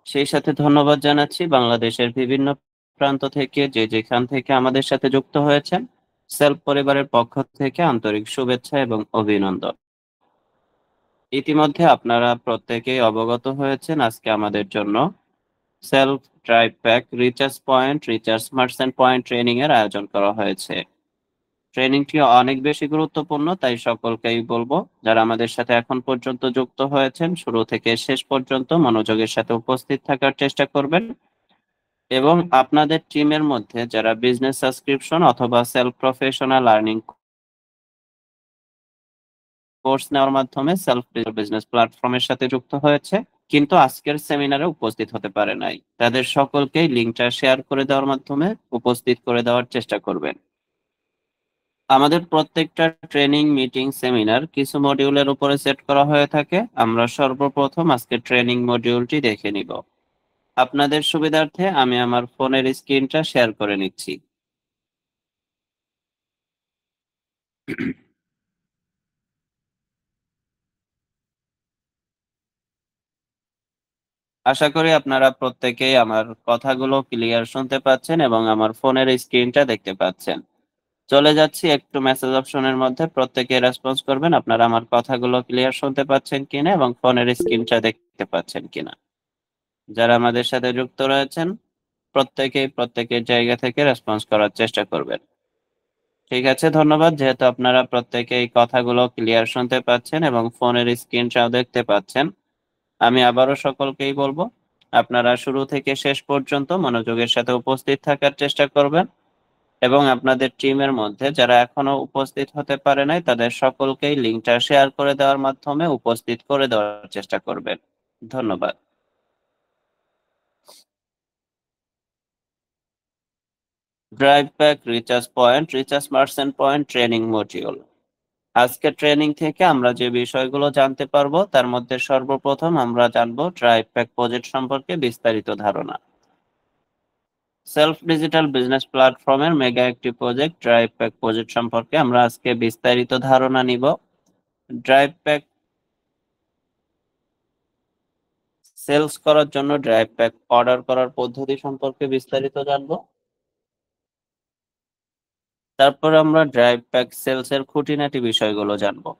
সেই সাথে ধন্যবাদ জানাচ্ছি বাংলাদেশের বিভিন্ন প্রান্ত থেকে যে যেখান থেকে আমাদের সাথে যুক্ত হয়েছেন। সেলফ পরিবারের পক্ষ থেকে আন্তরিক শুভেচ্ছা এবং অভিনন্দন। ইতিমধ্যে আপনারা প্রত্যেকেই অবগত হয়েছেন আজকে আমাদের জন্য self drive pack recharge point recharge merchant point training এর আয়োজন করা হয়েছে। ট্রেনিংটি অনেক বেশি গুরুত্বপূর্ণ, তাই সকলকেই বলবো যারা আমাদের সাথে এখন পর্যন্ত যুক্ত হয়েছেন শুরু থেকে শেষ পর্যন্ত মনোযোগের সাথে উপস্থিত থাকার চেষ্টা করবেন এবং আপনাদের টিমের মধ্যে যারা বিজনেস সাবস্ক্রিপশন অথবা সেলফ প্রফেশনাল আর্নিং কোর্স নেওয়ার মাধ্যমে সেলফ বিজনেস প্ল্যাটফর্মের সাথে যুক্ত হয়েছে কিন্তু আজকের সেমিনারে উপস্থিত হতে পারে নাই, তাদের সকলকেই লিঙ্কটা শেয়ার করে দেওয়ার মাধ্যমে উপস্থিত করে দেওয়ার চেষ্টা করবেন। আমাদের প্রত্যেকটা ট্রেনিং মিটিং সেমিনার কিছু মডিউলের উপরে সেট করা হয়ে থাকে। আমরা সর্বপ্রথম আজকে ট্রেনিং মডিউলটি দেখে নিব। আপনাদের সুবিধার্থে আমি আমার ফোনের স্ক্রিনটা শেয়ার করে নিচ্ছি। আশা করি আপনারা প্রত্যেকেই আমার কথাগুলো ক্লিয়ার শুনতে পাচ্ছেন এবং আমার ফোনের স্ক্রিনটা দেখতে পাচ্ছেন। চলে যাচ্ছি একটু মেসেজ অপশনের মধ্যে, প্রত্যেকে রেসপন্স করবেন আপনারা আমার কথাগুলো ক্লিয়ার শুনতে পাচ্ছেন কিনা এবং ফোনের স্ক্রিনটা দেখতে পাচ্ছেন কিনা। যারা আমাদের সাথে যুক্ত রয়েছেন প্রত্যেকেই প্রত্যেকের জায়গা থেকে রেসপন্স করার চেষ্টা করবেন। ঠিক আছে, ধন্যবাদ। যেহেতু আপনারা প্রত্যেকেই কথাগুলো ক্লিয়ার শুনতে পাচ্ছেন এবং ফোনের স্ক্রিনটাও দেখতে পাচ্ছেন, আমি আবারও সকলকেই বলবো আপনারা শুরু থেকে শেষ পর্যন্ত মনোযোগের সাথে উপস্থিত থাকার চেষ্টা করবেন এবং আপনাদের টিমের মধ্যে যারা এখনো উপস্থিত হতে পারে নাই তাদের সকলকেই লিঙ্কটা শেয়ার করে দেওয়ার মাধ্যমে উপস্থিত করে দেওয়ার চেষ্টা করবেন। ধন্যবাদ। Drive back recharge point recharge merchant point training module. আজকে ট্রেনিং থেকে আমরা যে বিষয়গুলো জানতে পারবো তার মধ্যে সর্বপ্রথম আমরা জানবো ড্রাইভ প্যাক প্রজেক্ট সম্পর্কে বিস্তারিত ধারণা। সেলফ ডিজিটাল বিজনেস প্ল্যাটফর্মের মেগা একটি প্রজেক্ট ড্রাইভ প্যাক প্রজেক্ট সম্পর্কে আমরা আজকে বিস্তারিত ধারণা নিব। ড্রাইভ প্যাক সেলস করার জন্য ড্রাইভ প্যাক অর্ডার করার পদ্ধতি সম্পর্কে বিস্তারিত জানবো। তারপর আমরা ড্রাইভ প্যাক সেলস এর খুঁটিনাটি বিষয়গুলো জানবো।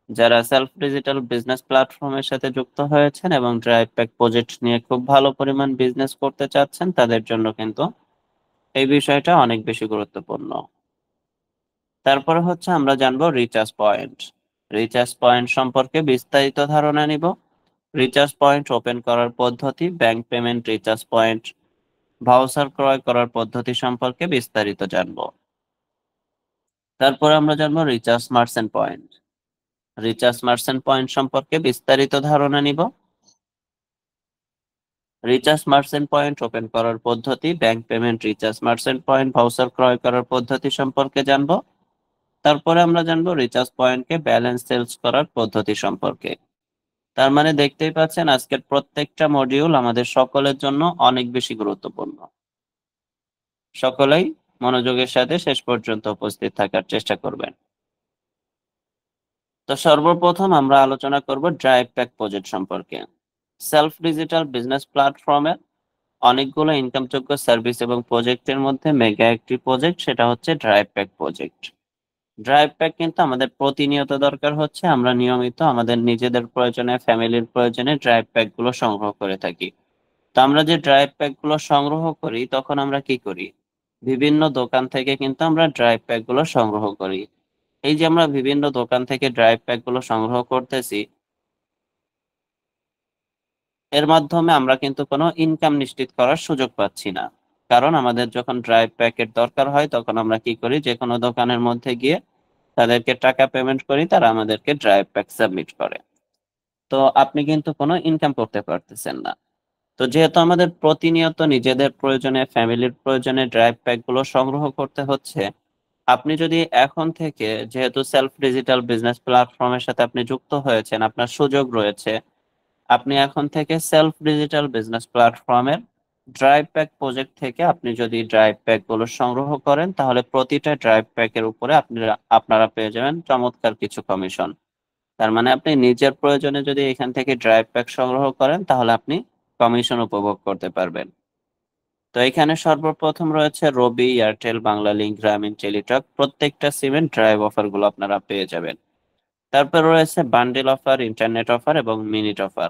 যারা সেলফ ডিজিটাল বিজনেস প্ল্যাটফর্মের সাথে যুক্ত হয়েছেন এবং ড্রাইভ প্যাক প্রজেক্ট নিয়ে খুব ভালো পরিমাণ বিজনেস করতে চাচ্ছেন তাদের জন্য কিন্তু এই বিষয়টা অনেক বেশি গুরুত্বপূর্ণ। তারপরে হচ্ছে আমরা জানবো রিচার্জ পয়েন্ট। রিচার্জ পয়েন্ট সম্পর্কে বিস্তারিত ধারণা নিব। রিচার্জ পয়েন্ট ওপেন করার পদ্ধতি, bank payment recharge point, voucher ক্রয় করার পদ্ধতি সম্পর্কে বিস্তারিত জানবো। তারপর আমরা জানবো recharge merchant point. Recharge merchant point সম্পর্কে বিস্তারিত ধারণা নিব। রিচার্জ মার্চেন্ট পয়েন্ট ওপেন করার পদ্ধতি, bank payment recharge merchant point, voucher ক্রয় করার পদ্ধতি সম্পর্কে জানবো। তারপরে আমরা জানবো রিচার্জ পয়েন্টকে ব্যালেন্স সেলস করার পদ্ধতি সম্পর্কে। তার মানে দেখতেই পাচ্ছেন আজকের প্রত্যেকটা মডিউল আমাদের সকলের জন্য অনেক বেশি গুরুত্বপূর্ণ। সকলেই মনোযোগের সাথে শেষ পর্যন্ত উপস্থিত থাকার চেষ্টা করবেন। তো সর্বপ্রথম আমরা আলোচনা করব ড্রাইভ প্যাক প্রজেক্ট সম্পর্কে। সেলফ ডিজিটাল বিজনেস প্ল্যাটফর্মের অনেকগুলো ইনকামযোগ্য সার্ভিস এবং প্রজেক্টের মধ্যে মেগা একটি প্রজেক্ট, সেটা হচ্ছে drive pack project. Drive pack কিন্তু আমাদের প্রতিনিয়ত দরকার হচ্ছে, আমরা নিয়মিত আমাদের নিজেদের প্রয়োজনে ফ্যামিলির প্রয়োজনে ড্রাইভ প্যাক গুলো সংগ্রহ করে থাকি। তো আমরা যে ড্রাইভ প্যাক গুলো সংগ্রহ করি তখন আমরা কি করি, বিভিন্ন দোকান থেকে কিন্তু আমরা ড্রাইভ প্যাক গুলো সংগ্রহ করি। এই যে আমরা বিভিন্ন দোকান থেকে ড্রাইভ প্যাক গুলো সংগ্রহ করতেছি, এর মাধ্যমে আমরা কিন্তু কোনো ইনকাম নিশ্চিত করার সুযোগ পাচ্ছি না। কারণ আমাদের যখন ড্রাইভ প্যাকের দরকার হয় তখন আমরা কি করি, যে কোনো দোকানের মধ্যে গিয়ে তাদেরকে টাকা পেমেন্ট করি, তারা আমাদেরকে ড্রাইভ প্যাক সাবমিট করে। তো আপনি কিন্তু কোনো ইনকাম করতে পারতেছেন না। তো যেহেতু আমাদের প্রতিনিয়ত নিজেদের প্রয়োজনে ফ্যামিলির প্রয়োজনে ড্রাইভ প্যাক গুলো সংগ্রহ করতে হচ্ছে, আপনি যদি এখন থেকে, যেহেতু সেলফ ডিজিটাল বিজনেস প্ল্যাটফর্মের সাথে আপনি যুক্ত হয়েছেন, আপনার সুযোগ রয়েছে, আপনি এখন থেকে সেলফ ডিজিটাল বিজনেস প্ল্যাটফর্মের ড্রাইভ প্যাক প্রজেক্ট থেকে আপনি যদি ড্রাইভ প্যাক গুলো সংগ্রহ করেন তাহলে প্রতিটা ড্রাইভ প্যাকের উপরে আপনারা পেয়ে যাবেন চমৎকার কিছু কমিশন। তার মানে আপনি নিজের প্রয়োজনে যদি এখান থেকে ড্রাইভ প্যাক সংগ্রহ করেন তাহলে আপনি কমিশন উপভোগ করতে পারবেন। তো এখানে সর্বপ্রথম রয়েছে রবি, এয়ারটেল, বাংলালিংক, গ্রামীণ, টেলিটক, প্রত্যেকটা সিমের ড্রাইভ অফার গুলো আপনারা পেয়ে যাবেন। তারপর রয়েছে বান্ডেল অফার, ইন্টারনেট অফার এবং মিনিট অফার।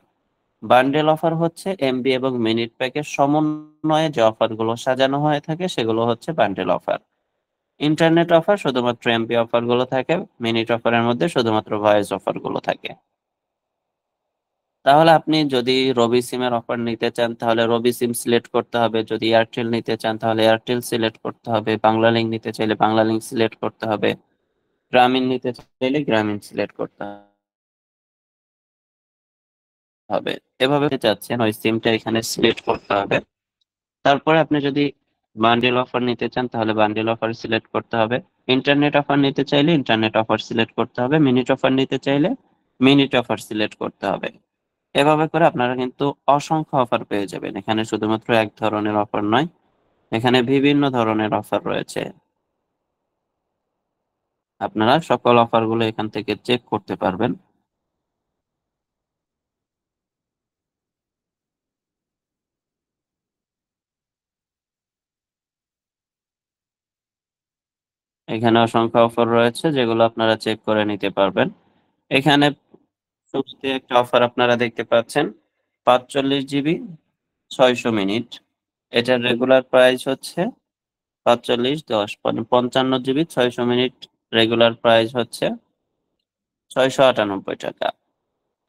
বান্ডেল অফার হচ্ছে এমবি এবং মিনিট প্যাকের সমন্বয়ে যে অফার গুলো সাজানো হয়ে থাকে সেগুলো হচ্ছে বান্ডেল অফার। ইন্টারনেট অফার শুধুমাত্র এমবি অফার গুলো থাকে, মিনিট অফারের মধ্যে শুধুমাত্র ভয়েস অফার গুলো থাকে। তাহলে আপনি যদি রবি সিমের অফার নিতে চান তাহলে রবি সিম সিলেক্ট করতে হবে, যদি এয়ারটেল নিতে চান তাহলে এয়ারটেল সিলেক্ট করতে হবে, বাংলালিংক নিতে চাইলে বাংলালিংক সিলেক্ট করতে হবে, গ্রামীণ নিতে চাইলে গ্রামীণ সিলেক্ট করতে হবে। এভাবে চাচ্ছেন ওই সিমটা এখানে সিলেক্ট করতে হবে। তারপরে আপনি যদি বান্ডেল অফার নিতে চান তাহলে বান্ডেল অফার সিলেক্ট করতে হবে, ইন্টারনেট অফার নিতে চাইলে ইন্টারনেট অফার সিলেক্ট করতে হবে, মিনিট অফার নিতে চাইলে মিনিট অফার সিলেক্ট করতে হবে। এভাবে করে আপনারা কিন্তু অসংখ্য অফার পেয়ে যাবেন। এখানে শুধুমাত্র এক ধরনের অফার নয়, এখানে বিভিন্ন ধরনের অফার রয়েছে। আপনারা সকল অফারগুলো এখান থেকে চেক করতে পারবেন। এখানে অসংখ্য অফার রয়েছে যেগুলো আপনারা চেক করে নিতে পারবেন। এখানে শুরুতে একটা অফার আপনারা দেখতে পাচ্ছেন, 45 জিবি 600 মিনিট। এটার রেগুলার প্রাইস হচ্ছে 45 10, মানে 55 জিবি 600 মিনিট রেগুলার প্রাইস হচ্ছে 698 টাকা।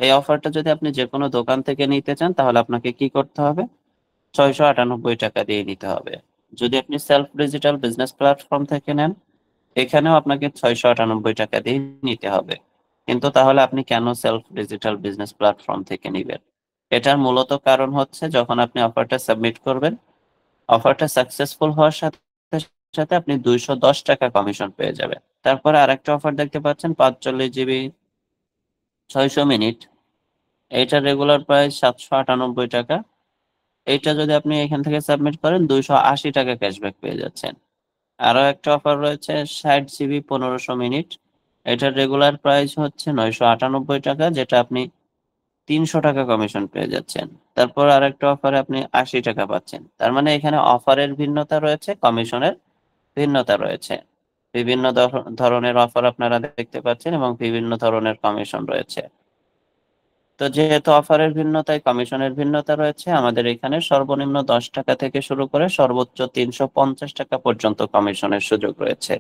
এই অফারটা যদি আপনি যে কোনো দোকান থেকে নিতে চান তাহলে আপনাকে কি করতে হবে, 698 টাকা দিয়ে নিতে হবে। যদি আপনি সেলফ ডিজিটাল বিজনেস প্ল্যাটফর্ম থেকে নেন এখানেও আপনাকে 698 টাকা দিয়ে নিতে হবে। কিন্তু তাহলে আপনি কেন সেলফ ডিজিটাল বিজনেস প্ল্যাটফর্ম থেকে নিবেন? এটার মূলত কারণ হচ্ছে যখন আপনি অফারটা সাবমিট করবেন, অফারটা সাকসেসফুল হওয়ার সাথে সাথে আপনি 210 টাকা কমিশন পেয়ে যাবেন। তারপরে আরেকটা অফার দেখতে পাচ্ছেন, 45 জিবি 600 মিনিট। এইটার রেগুলার প্রাইস 798 টাকা। এইটা যদি আপনি এখান থেকে সাবমিট করেন 280 টাকা ক্যাশব্যাক পেয়ে যাচ্ছেন। আরো একটা অফার রয়েছে, 60 জিবি 1500 মিনিট। এটার রেগুলার প্রাইস হচ্ছে 998 টাকা, যেটা আপনি 300 টাকা কমিশন পেয়ে যাচ্ছেন। তারপর আরেকটা অফারে আপনি 80 টাকা পাচ্ছেন। তার মানে এখানে অফারের ভিন্নতা রয়েছে, কমিশনের ভিন্নতা রয়েছে। বিভিন্ন ধরনের অফার আপনারা দেখতে পাচ্ছেন এবং বিভিন্ন ধরনের কমিশন রয়েছে। তো যেহেতু অফারের ভিন্নতায় কমিশনের ভিন্নতা রয়েছে, আমাদের এখানে সর্বনিম্ন 10 টাকা থেকে শুরু করে সর্বোচ্চ 350 টাকা পর্যন্ত কমিশনের সুযোগ রয়েছে।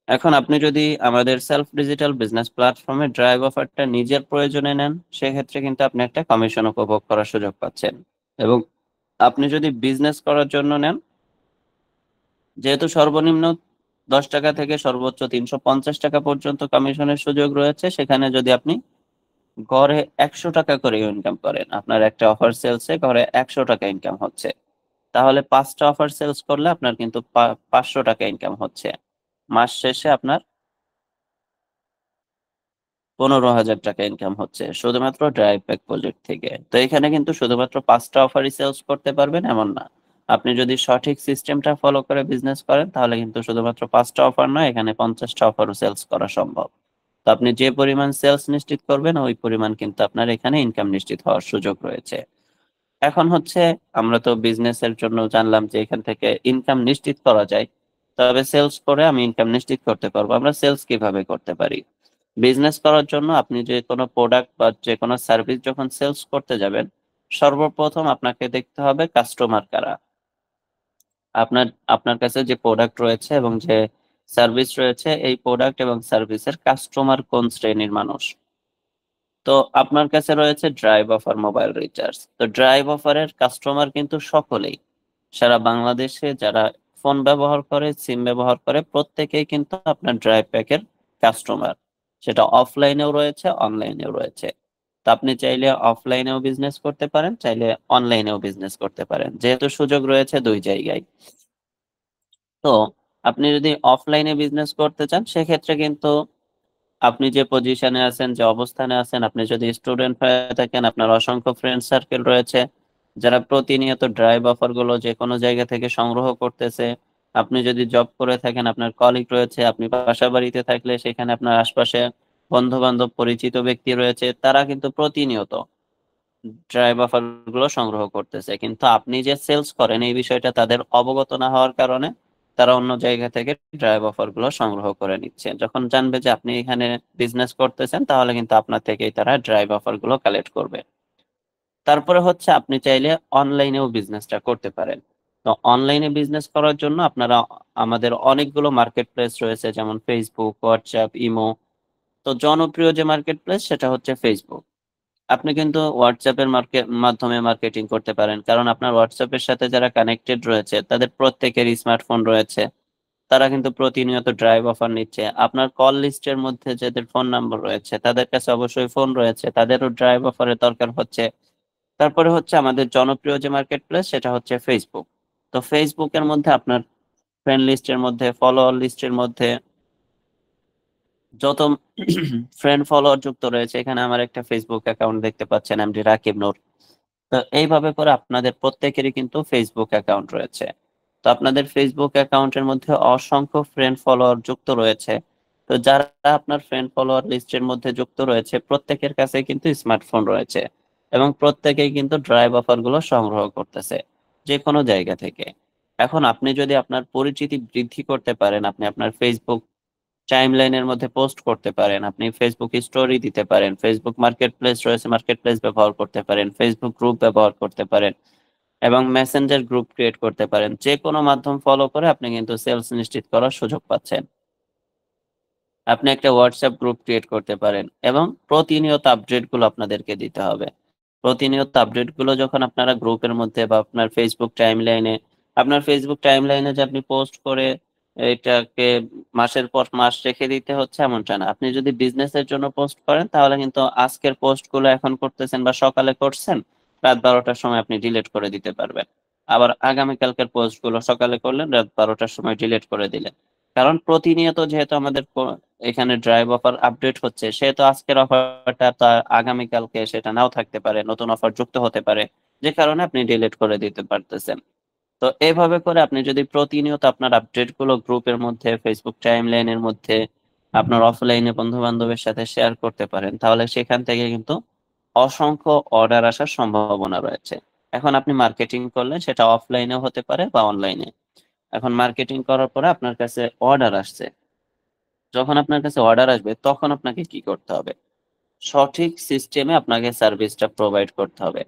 এখন আপনি যদি আমাদের সেলফ ডিজিটাল বিজনেস প্ল্যাটফর্মে ড্রাইভ অফারটা নিজের প্রয়োজনে নেন সেক্ষেত্রে কিন্তু আপনি একটা কমিশন উপভোগ করার সুযোগ পাচ্ছেন। এবং আপনি যদি বিজনেস করার জন্য নেন, যেহেতু সর্বনিম্ন 10 টাকা থেকে সর্বোচ্চ 350 টাকা পর্যন্ত কমিশনের সুযোগ রয়েছে, সেখানে যদি আপনি গড়ে 100 টাকা করে ইনকাম করেন, আপনার একটা অফার সেলসে গড়ে 100 টাকা ইনকাম হচ্ছে, তাহলে 5টা অফার সেলস করলে আপনার কিন্তু 500 টাকা ইনকাম হচ্ছে। মাস শেষে আপনার 15,000 টাকা ইনকাম হচ্ছে শুধুমাত্র ড্রাইভ প্যাক প্রজেক্ট থেকে। তো এখানে কিন্তু শুধুমাত্র 5টা অফারই সেলস করতে পারবেন এমন না, আপনি যদি সঠিক সিস্টেমটা ফলো করে বিজনেস করেন তাহলে কিন্তু শুধুমাত্র 5টা অফার নয়, এখানে 50টা অফারও সেলস করা সম্ভব। তো আপনি যে পরিমাণ সেলস নিশ্চিত করবেন ওই পরিমাণ কিন্তু আপনার এখানে ইনকাম নিশ্চিত হওয়ার সুযোগ রয়েছে। এখন হচ্ছে, আমরা তো বিজনেসের জন্য জানলাম যে এখান থেকে ইনকাম নিশ্চিত করা যায়, তবে সেলস করে আমি ইনকাম নিশ্চিত করতে পারবো। আমরা সেলস কিভাবে করতে পারি? বিজনেস করার জন্য আপনি যে কোনো প্রোডাক্ট বা যে কোনো সার্ভিস যখন সেলস করতে যাবেন, সর্বপ্রথম আপনাকে দেখতে হবে কাস্টমার কারা। আপনার আপনার কাছে যে প্রোডাক্ট রয়েছে এবং যে সার্ভিস রয়েছে, এই প্রোডাক্ট এবং সার্ভিসের কাস্টমার কোন শ্রেণীর মানুষ। তো আপনার কাছে রয়েছে ড্রাইভ অফার মোবাইল রিচার্জ। তো ড্রাইভ অফারের কাস্টমার কিন্তু সকলেই, সারা বাংলাদেশে যারা ফোন ব্যবহার করে, সিম ব্যবহার করে, প্রত্যেকেই কিন্তু আপনার ড্রাইভ প্যাকের কাস্টমার। সেটা অফলাইনেও রয়েছে, অনলাইনেও রয়েছে। তো আপনি চাইলে অফলাইনেও বিজনেস করতে পারেন, চাইলে অনলাইনেও বিজনেস করতে পারেন, যেহেতু সুযোগ রয়েছে দুই জায়গায়। তো আপনি যদি অফলাইনে বিজনেস করতে চান সেক্ষেত্রে কিন্তু আপনি যে পজিশনে আছেন, যে অবস্থানে আছেন, আপনি যদি স্টুডেন্ট হয়ে থাকেন আপনার অসংখ্য ফ্রেন্ড সার্কেল রয়েছে যারা প্রতিনিয়ত ড্রাইভ অফার গুলো যে কোনো জায়গা থেকে সংগ্রহ করতেছে। আপনি যদি জব করে থাকেন আপনার কলিগ রয়েছে, আপনি বাসা বাড়িতে থাকলে সেখানে আপনার আশপাশে বন্ধু বান্ধব পরিচিত ব্যক্তি রয়েছে, তারা কিন্তু প্রতিনিয়ত ড্রাইভ অফার গুলো সংগ্রহ করতেছে, কিন্তু আপনি যে সেলস করেন এই বিষয়টা তাদের অবগত না হওয়ার কারণে তারা অন্য জায়গা থেকে ড্রাইভ অফার গুলো সংগ্রহ করে নিচ্ছে। যখন জানবে যে আপনি এখানে বিজনেস করতেছেন, তাহলে কিন্তু আপনার থেকেই তারা ড্রাইভ অফার গুলো কালেক্ট করবে। তারপরে হচ্ছে আপনি চাইলে অনলাইনেও বিজনেসটা করতে পারেন। তো অনলাইনে বিজনেস করার জন্য আপনারা আমাদের অনেকগুলো মার্কেট প্লেস রয়েছে, যেমন ফেসবুক, হোয়াটসঅ্যাপ, ইমো। তো জনপ্রিয় যে মার্কেট প্লেস সেটা হচ্ছে ফেসবুক। আপনি কিন্তু হোয়াটসঅ্যাপের মাধ্যমে মার্কেটিং করতে পারেন, কারণ আপনার হোয়াটসঅ্যাপের সাথে যারা কানেক্টেড রয়েছে তাদের প্রত্যেকের স্মার্টফোন রয়েছে। তারা কিন্তু প্রতিনিয়ত ড্রাইভ অফার নিচ্ছে। আপনার কল লিস্টের মধ্যে যাদের ফোন নাম্বার রয়েছে তাদের কাছে অবশ্যই ফোন রয়েছে, তাদেরও ড্রাইভ অফারের দরকার হচ্ছে। তারপরে হচ্ছে আমাদের জনপ্রিয় যে মার্কেট প্লেস সেটা হচ্ছে ফেসবুক। তো ফেসবুকের মধ্যে আপনার ফ্রেন্ড লিস্টের মধ্যে, ফলোয়ার লিস্টের মধ্যে যত ফ্রেন্ড ফলোয়ার যুক্ত রয়েছে, এখানে আমার একটা ফেসবুক অ্যাকাউন্ট দেখতে পাচ্ছেন, এমডি রাকিব নূর। তো এইভাবে করে আপনাদের প্রত্যেকেরই কিন্তু ফেসবুক অ্যাকাউন্ট রয়েছে। তো আপনাদের ফেসবুক অ্যাকাউন্টের মধ্যে অসংখ্য ফ্রেন্ড ফলোয়ার যুক্ত রয়েছে। তো যারা আপনার ফ্রেন্ড ফলোয়ার লিস্টের মধ্যে যুক্ত রয়েছে প্রত্যেকের কাছে কিন্তু স্মার্টফোন রয়েছে, এবং প্রত্যেকেই কিন্তু ড্রাইভ অফার গুলো সংগ্রহ করতেছে যে কোনো জায়গা থেকে। এখন আপনি যদি আপনার পরিচিতি বৃদ্ধি করতে পারেন, আপনি আপনার ফেসবুক টাইমলাইনের মধ্যে পোস্ট করতে পারেন, আপনি ফেসবুক স্টোরি দিতে পারেন, ফেসবুক মার্কেট প্লেস রয়েছে, মার্কেট প্লেস ব্যবহার করতে পারেন, ফেসবুক গ্রুপ ব্যবহার করতে পারেন, এবং মেসেঞ্জার গ্রুপ ক্রিয়েট করতে পারেন। যে কোনো মাধ্যম ফলো করে আপনি কিন্তু সেলস নিশ্চিত করার সুযোগ পাচ্ছেন। আপনি একটা হোয়াটসঅ্যাপ গ্রুপ ক্রিয়েট করতে পারেন, এবং প্রতিনিয়ত আপডেট গুলো আপনাদেরকে দিতে হবে। প্রতিনিয়ত আপডেট গুলো যখন আপনারা গ্রুপের মধ্যে বা আপনার ফেসবুক টাইমলাইনে যে আপনি পোস্ট করে এটাকে মাসের পর মাস রেখে দিতে হচ্ছে এমনটা না। আপনি যদি বিজনেসের জন্য পোস্ট করেন তাহলে কিন্তু আজকের পোস্ট গুলো এখন করতেছেন বা সকালে করছেন, রাত 12টার সময় আপনি ডিলিট করে দিতে পারবেন। আবার আগামীকালকের পোস্ট গুলো সকালে করলেন, রাত 12টার সময় ডিলিট করে দিলেন। কারণ প্রতিনিয়ত যেহেতু আমাদের এখানে ড্রাইভ অফার আপডেট হচ্ছে, সেহেতু আজকের অফারটা তো আর আগামীকালকে সেটা নাও থাকতে পারে, নতুন অফার যুক্ত হতে পারে, যে কারণে আপনি ডিলিট করে দিতে পারতেছেন। তো এইভাবে করে আপনি যদি প্রতিনিয়ত আপনার আপডেট গুলো গ্রুপের মধ্যে, ফেসবুক টাইমলাইনের মধ্যে, আপনার অফলাইনে বন্ধু বান্ধবের সাথে শেয়ার করতে পারেন, তাহলে সেখান থেকে কিন্তু অসংখ্য অর্ডার আসার সম্ভাবনা রয়েছে। এখন আপনি মার্কেটিং করলে সেটা অফলাইনেও হতে পারে বা অনলাইনে। এখন মার্কেটিং করার পরে আপনার কাছে অর্ডার আসছে, যখন আপনার কাছে অর্ডার আসবে তখন আপনাকে কি করতে হবে? সঠিক সিস্টেমে আপনাকে সার্ভিসটা প্রোভাইড করতে হবে।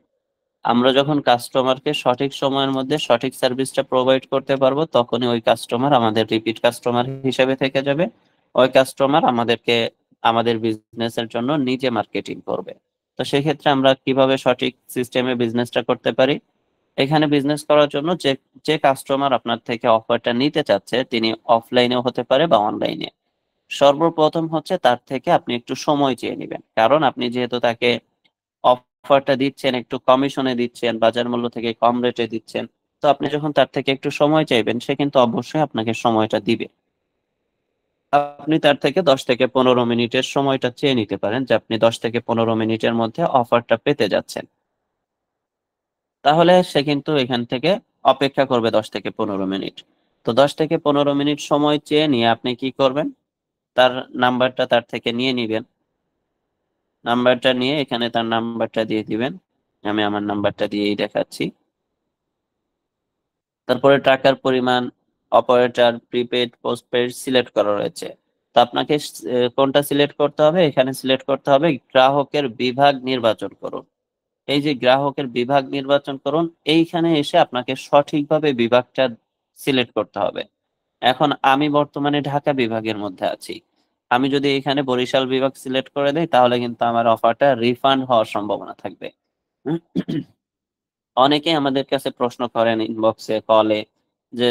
আমরা যখন কাস্টমারকে সঠিক সময়ের মধ্যে সঠিক সার্ভিসটা প্রোভাইড করতে পারবো, তখনই ওই কাস্টমার আমাদের রিপিট কাস্টমার হিসেবে থেকে যাবে। ওই কাস্টমার আমাদের বিজনেসের জন্য নিজে মার্কেটিং করবে। তো সেক্ষেত্রে আমরা কিভাবে সঠিক সিস্টেমে বিজনেসটা করতে পারি? এখানে বিজনেস করার জন্য যে যে কাস্টমার আপনার থেকে অফারটা নিতে চাচ্ছে, তিনি অফলাইনেও হতে পারে বা অনলাইনে। সর্বপ্রথম হচ্ছে তার থেকে আপনি একটু সময় চেয়ে নেবেন, কারণ আপনি যেহেতু তাকে অফারটা দিচ্ছেন, একটু কমিশনে দিচ্ছেন, বাজার মূল্য থেকে কম রেটে দিচ্ছেন। তো আপনি যখন তার থেকে একটু সময় চাইবেন, সে কিন্তু অবশ্যই আপনাকে সময়টা দিবে। আপনি তার থেকে 10 থেকে 15 মিনিটের সময়টা চেয়ে নিতে পারেন, যে আপনি 10 থেকে 15 মিনিটের মধ্যে অফারটা পেতে যাচ্ছেন। তাহলে সে কিন্তু এখান থেকে অপেক্ষা করবে 10 থেকে 15 মিনিট। তো 10 থেকে 15 মিনিট সময় চেয়ে নিয়ে আপনি কি করবেন? তার নাম্বারটা তার থেকে নিয়ে নিবেন। নাম্বারটা নিয়ে এখানে তার নাম্বারটা দিয়ে দিবেন। আমি আমার নাম্বারটা দিয়েই দেখাচ্ছি। তারপরে টাকার পরিমাণ, অপারেটর, প্রিপেড, পোস্টপেড সিলেক্ট করা রয়েছে। তো আপনাকে কোনটা সিলেক্ট করতে হবে? এখানে সিলেক্ট করতে হবে গ্রাহকের বিভাগ নির্বাচন করুন। এই যে গ্রাহকের বিভাগ নির্বাচন করুন, এইখানে এসে আপনাকে সঠিকভাবে বিভাগটা সিলেক্ট করতে হবে। এখন আমি বর্তমানে ঢাকা বিভাগের মধ্যে আছি। আমি যদি এখানে বরিশাল বিভাগ সিলেক্ট করে দেই, তাহলে কিন্তু আমার অফারটা রিফান্ড হওয়ার সম্ভাবনা থাকবে। অনেকেই আমাদের কাছে প্রশ্ন করেন ইনবক্সে, কলে, যে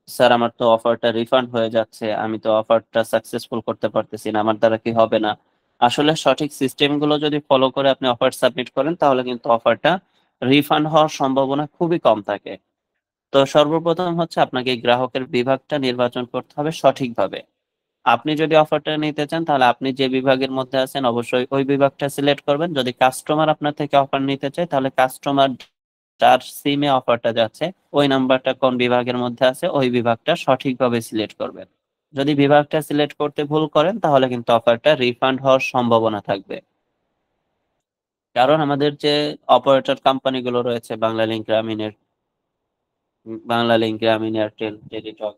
স্যার আমার তো অফারটা রিফান্ড হয়ে যাচ্ছে, আমি তো অফারটা সাকসেসফুল করতে পারতেছি না, আমার দ্বারা কি হবে না? আসলে সঠিক সিস্টেম গুলো যদি ফলো করে আপনি অফার সাবমিট করেন, তাহলে কিন্তু অফারটা রিফান্ড হওয়ার সম্ভাবনা খুবই কম থাকে। তো সর্বপ্রথম হচ্ছে আপনাকে এই গ্রাহকের বিভাগটা নির্বাচন করতে হবে সঠিকভাবে। আপনি যদি অফারটা নিতে চান, তাহলে আপনি যে বিভাগের মধ্যে আছেন অবশ্যই ওই বিভাগটা সিলেক্ট করবেন। যদি কাস্টমার আপনার থেকে অফার নিতে চায়, তাহলে কাস্টমার যার সিমে অফারটা যাচ্ছে ওই নাম্বারটা কোন বিভাগের মধ্যে আছে ওই বিভাগটা সঠিকভাবে সিলেক্ট করবেন। যদি বিভাগটা সিলেক্ট করতে ভুল করেন, তাহলে কিন্তু অফারটা রিফান্ড হওয়ার সম্ভাবনা থাকবে। কারণ আমাদের যে অপারেটর কোম্পানিগুলো রয়েছে, বাংলা লিংক, গ্রামীণ, এয়ারটেল, টেলিটক,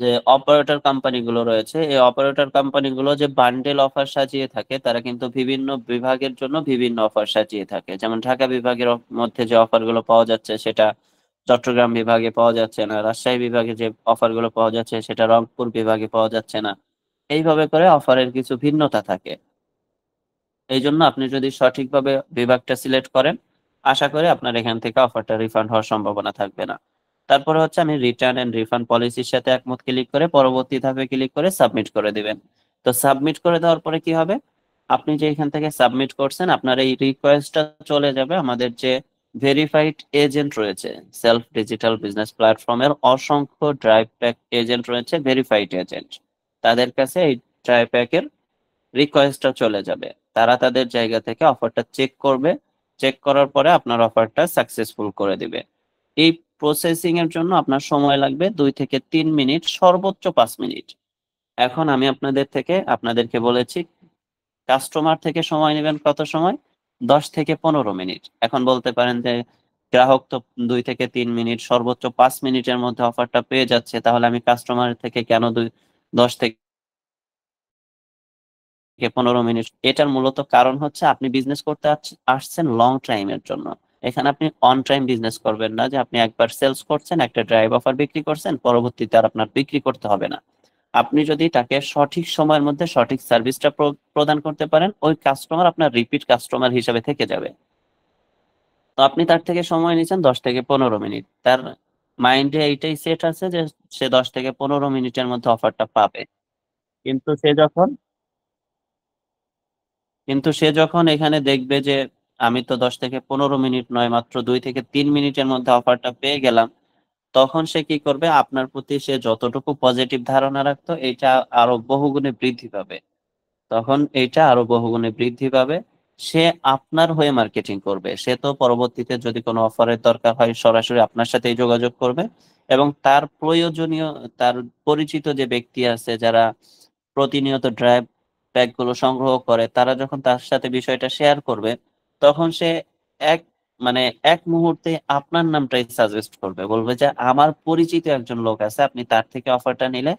যে অপারেটর কোম্পানিগুলো রয়েছে, এই অপারেটর কোম্পানিগুলো যে বান্ডেল অফার সাজিয়ে থাকে, তারা কিন্তু বিভিন্ন বিভাগের জন্য বিভিন্ন অফার সাজিয়ে থাকে। যেমন ঢাকা বিভাগের মধ্যে যে অফারগুলো পাওয়া যাচ্ছে সেটা চট্টগ্রাম বিভাগে পাওয়া যাচ্ছে না, রাজশাহী বিভাগে যে অফারগুলো পাওয়া যাচ্ছে সেটা রংপুর বিভাগে পাওয়া যাচ্ছে না। এইভাবে করে অফারের কিছু ভিন্নতা থাকে। এই জন্য আপনি যদি সঠিকভাবে বিভাগটা সিলেক্ট করেন, আশা করি আপনার এখান থেকে অফারটা রিফান্ড হওয়ার সম্ভাবনা থাকবে না। তারপরে হচ্ছে আমি রিটার্ন এন্ড রিফান্ড পলিসির সাথে একমত ক্লিক করে পরবর্তী ধাপে ক্লিক করে সাবমিট করে দিবেন। তো সাবমিট করে দেওয়ার পরে কি হবে, আপনি যে এখান থেকে সাবমিট করছেন আপনার এই রিকোয়েস্টটা চলে যাবে আমাদের যে ভেরিফাইড এজেন্ট রয়েছে। সেলফ ডিজিটাল বিজনেস প্ল্যাটফর্মের অসংখ্য ড্রাইভ প্যাক এজেন্ট রয়েছে, ভেরিফাইড এজেন্ট, তাদের কাছে এই ড্রাইভ প্যাকের রিকোয়েস্টটা চলে যাবে। তারা তাদের জায়গা থেকে অফারটা চেক করবে, চেক করার পরে আপনার অফারটা সাকসেসফুল করে দিবে। এই প্রসেসিং এর জন্য আপনার সময় লাগবে 2 থেকে 3 মিনিট, সর্বোচ্চ 5 মিনিট। এখন আমি আপনাদেরকে বলেছি কাস্টমার থেকে সময় নেবেন কত সময়, 10 থেকে 15 মিনিট। এখন বলতে পারেন যে গ্রাহক তো 2 থেকে 3 মিনিট, সর্বোচ্চ 5 মিনিটের মধ্যে অফারটা পেয়ে যাচ্ছে, তাহলে আমি কাস্টমার থেকে কেন 10 থেকে 15 মিনিট? এটার মূলত কারণ হচ্ছে আপনি বিজনেস করতে আসছেন লং টাইমের জন্য। এখানে আপনি অন টাইম বিজনেস করবেন না, যে আপনি একবার সেলস করছেন, একটা ড্রাইভ অফার বিক্রি করছেন, পরবর্তীতে আর আপনার বিক্রি করতে হবে না। আপনি যদি তাকে সঠিক সময়ের মধ্যে সঠিক সার্ভিসটা প্রদান করতে পারেন, ওই কাস্টমার আপনার রিপিট কাস্টমার হিসেবে থেকে যাবে। তো আপনি তার থেকে সময় নিচ্ছেন 10 থেকে 15 মিনিট, তার মাইন্ডে এইটাই সেট আছে যে সে 10 থেকে 15 মিনিটের মধ্যে অফারটা পাবে। কিন্তু সে যখন কিন্তু সে যখন এখানে দেখবে যে আমি তো 10 থেকে 15 মিনিট নয়, মাত্র 2 থেকে 3 মিনিটের মধ্যে অফারটা পেয়ে গেলাম, তখন সে কি করবে, আপনার প্রতি সে যতটুকু পজিটিভ ধারণা রাখতো এটা আরো বহুগুণে বৃদ্ধি পাবে। তখন এইটা আরো বহুগুণে বৃদ্ধি পাবে। সে আপনার হয়ে মার্কেটিং করবে, সে তো পরবর্তীতে যদি কোনো অফারের দরকার হয় সরাসরি আপনার সাথেই যোগাযোগ করবে। এবং তার পরিচিত যে ব্যক্তি আছে যারা প্রতিনিয়ত ড্রাইভ প্যাক গুলো সংগ্রহ করে, তারা যখন তার সাথে বিষয়টা শেয়ার করবে, তখন সে এক মানে এক মুহূর্তে আপনার নামটাই সাজেস্ট করবে, বলবে যে আমার পরিচিত একজন লোক আছে, আপনি তার থেকে অফারটা নিলে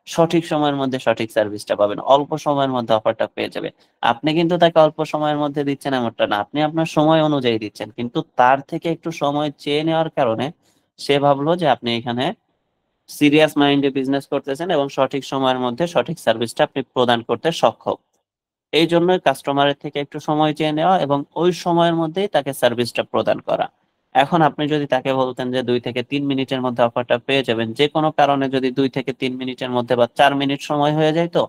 সঠিক সময়ের মধ্যে সঠিক সার্ভিসটা পাবেন, অল্প সময়ের মধ্যে অফারটা পেয়ে যাবে। আপনি কিন্তু তাকে অল্প সময়ের মধ্যে দিচ্ছেন এমনটা না, আপনি আপনার সময় অনুযায়ী দিচ্ছেন, কিন্তু তার থেকে একটু সময় চেয়ে নেওয়ার কারণে সে ভাবলো যে আপনি এখানে সিরিয়াস মাইন্ডে বিজনেস করতেছেন এবং সঠিক সময়ের মধ্যে সঠিক সার্ভিসটা আপনি প্রদান করতে সক্ষম। এই জন্য কাস্টমারের থেকে একটু সময় চেয়ে নেওয়া এবং ওই সময়ের মধ্যেই তাকে সার্ভিসটা প্রদান করা। এখন আপনি যদি তাকে বলতেন যে 2 থেকে 3 মিনিটের মধ্যে অফারটা পেয়ে যাবেন, যে কোনো কারণে যদি 2 থেকে 3 মিনিটের মধ্যে বা 4 মিনিট সময় হয়ে যায়, তো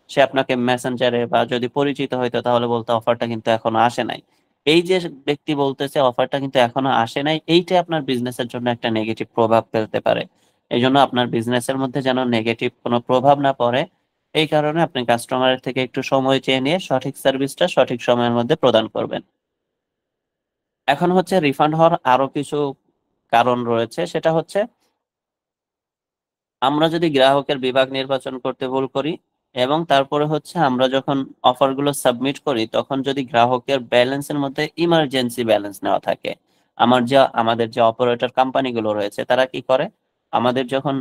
সে আপনাকে মেসেঞ্জারে বা যদি পরিচিত হইতো তাহলে বলতো অফারটা কিন্তু এখনো আসে নাই। এই যে ব্যক্তি বলতেছে অফারটা কিন্তু এখনো আসে নাই, এইটা আপনার বিজনেসের জন্য একটা নেগেটিভ প্রভাব ফেলতে পারে। এই জন্য আপনার বিজনেসের মধ্যে যেন নেগেটিভ কোনো প্রভাব না পড়ে, এই কারণে আপনি কাস্টমারের থেকে একটু সময় চেয়ে নিয়ে সঠিক সার্ভিসটা সঠিক সময়ের মধ্যে প্রদান করবেন। এখন হচ্ছে রিফান্ড হওয়ার আরো কিছু কারণ রয়েছে, সেটা হচ্ছে আমরা যদি গ্রাহকের বিভাগ নির্বাচন করতে ভুল করি, এবং তারপরে হচ্ছে আমরা যখন অফারগুলো সাবমিট করি তখন যদি গ্রাহকের ব্যালেন্সের মধ্যে ইমার্জেন্সি ব্যালেন্স নেওয়া থাকে। আমাদের যে অপারেটর কোম্পানিগুলো রয়েছে তারা কি করে, আমাদের যখন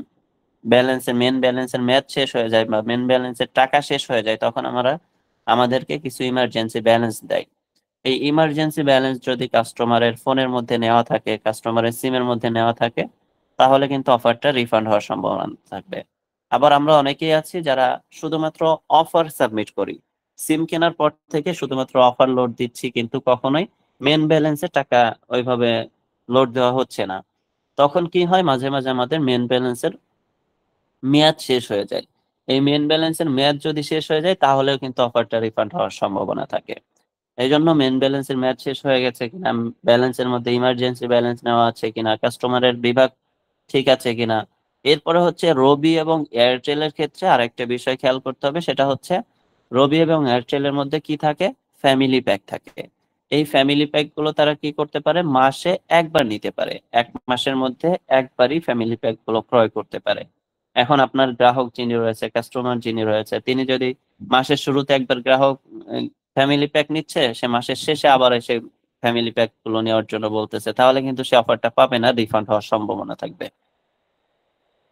মেন ব্যালেন্সের মেয়াদ শেষ হয়ে যায় বা মেন ব্যালেন্সের টাকা শেষ হয়ে যায়, তখন আমাদেরকে কিছু ইমার্জেন্সি ব্যালেন্স দেয়। এই ইমার্জেন্সি ব্যালেন্স যদি কাস্টমারের ফোনের মধ্যে নেওয়া থাকে, কাস্টমারের সিমের মধ্যে নেওয়া থাকে, তাহলে কিন্তু অফারটা রিফান্ড হওয়ার সম্ভাবনা থাকবে। আবার আমরা অনেকেই আছি যারা শুধুমাত্র অফার সাবমিট করি, সিম কেনার পর থেকে শুধুমাত্র অফার লোড দিচ্ছি, কিন্তু কখনোই মেন ব্যালেন্সে টাকা ওইভাবে লোড দেওয়া হচ্ছে না। তখন কি হয়, মাঝে মাঝে আমাদের মেন ব্যালেন্সের মেয়াদ শেষ হয়ে যায়। এই মেন ব্যালেন্সের মেয়াদ যদি শেষ হয়ে যায় তাহলেও কিন্তু অফারটা রিফান্ড হওয়ার সম্ভাবনা থাকে। এই জন্য মেন ব্যালেন্সের মেয়াদ শেষ হয়ে গেছে কিনা, ব্যালেন্সের মধ্যে ইমার্জেন্সি ব্যালেন্স নেওয়া আছে কিনা, কাস্টমারের বিভাগ ঠিক আছে কিনা। এরপরে হচ্ছে রবি এবং এয়ারটেল এর ক্ষেত্রে আরেকটা বিষয় খেয়াল করতে হবে, সেটা হচ্ছে রবি এবং এয়ারটেল এর মধ্যে কি থাকে, ফ্যামিলি প্যাক থাকে। এই ফ্যামিলি প্যাক গুলো তারা কি করতে পারে, মাসে একবার নিতে পারে, 1 মাসের মধ্যে একবারই ফ্যামিলি প্যাক গুলো ক্রয় করতে পারে। এখন আপনার গ্রাহক যিনি রয়েছে, কাস্টমার যিনি রয়েছে, তিনি যদি মাসের শুরুতে একবার ফ্যামিলি প্যাক নিচ্ছে, সে মাসের শেষে আবার এসে ফ্যামিলি প্যাক গুলো নেওয়ার জন্য বলতেছে, তাহলে কিন্তু সে অফারটা পাবে না, রিফান্ড হওয়ার সম্ভাবনা থাকবে।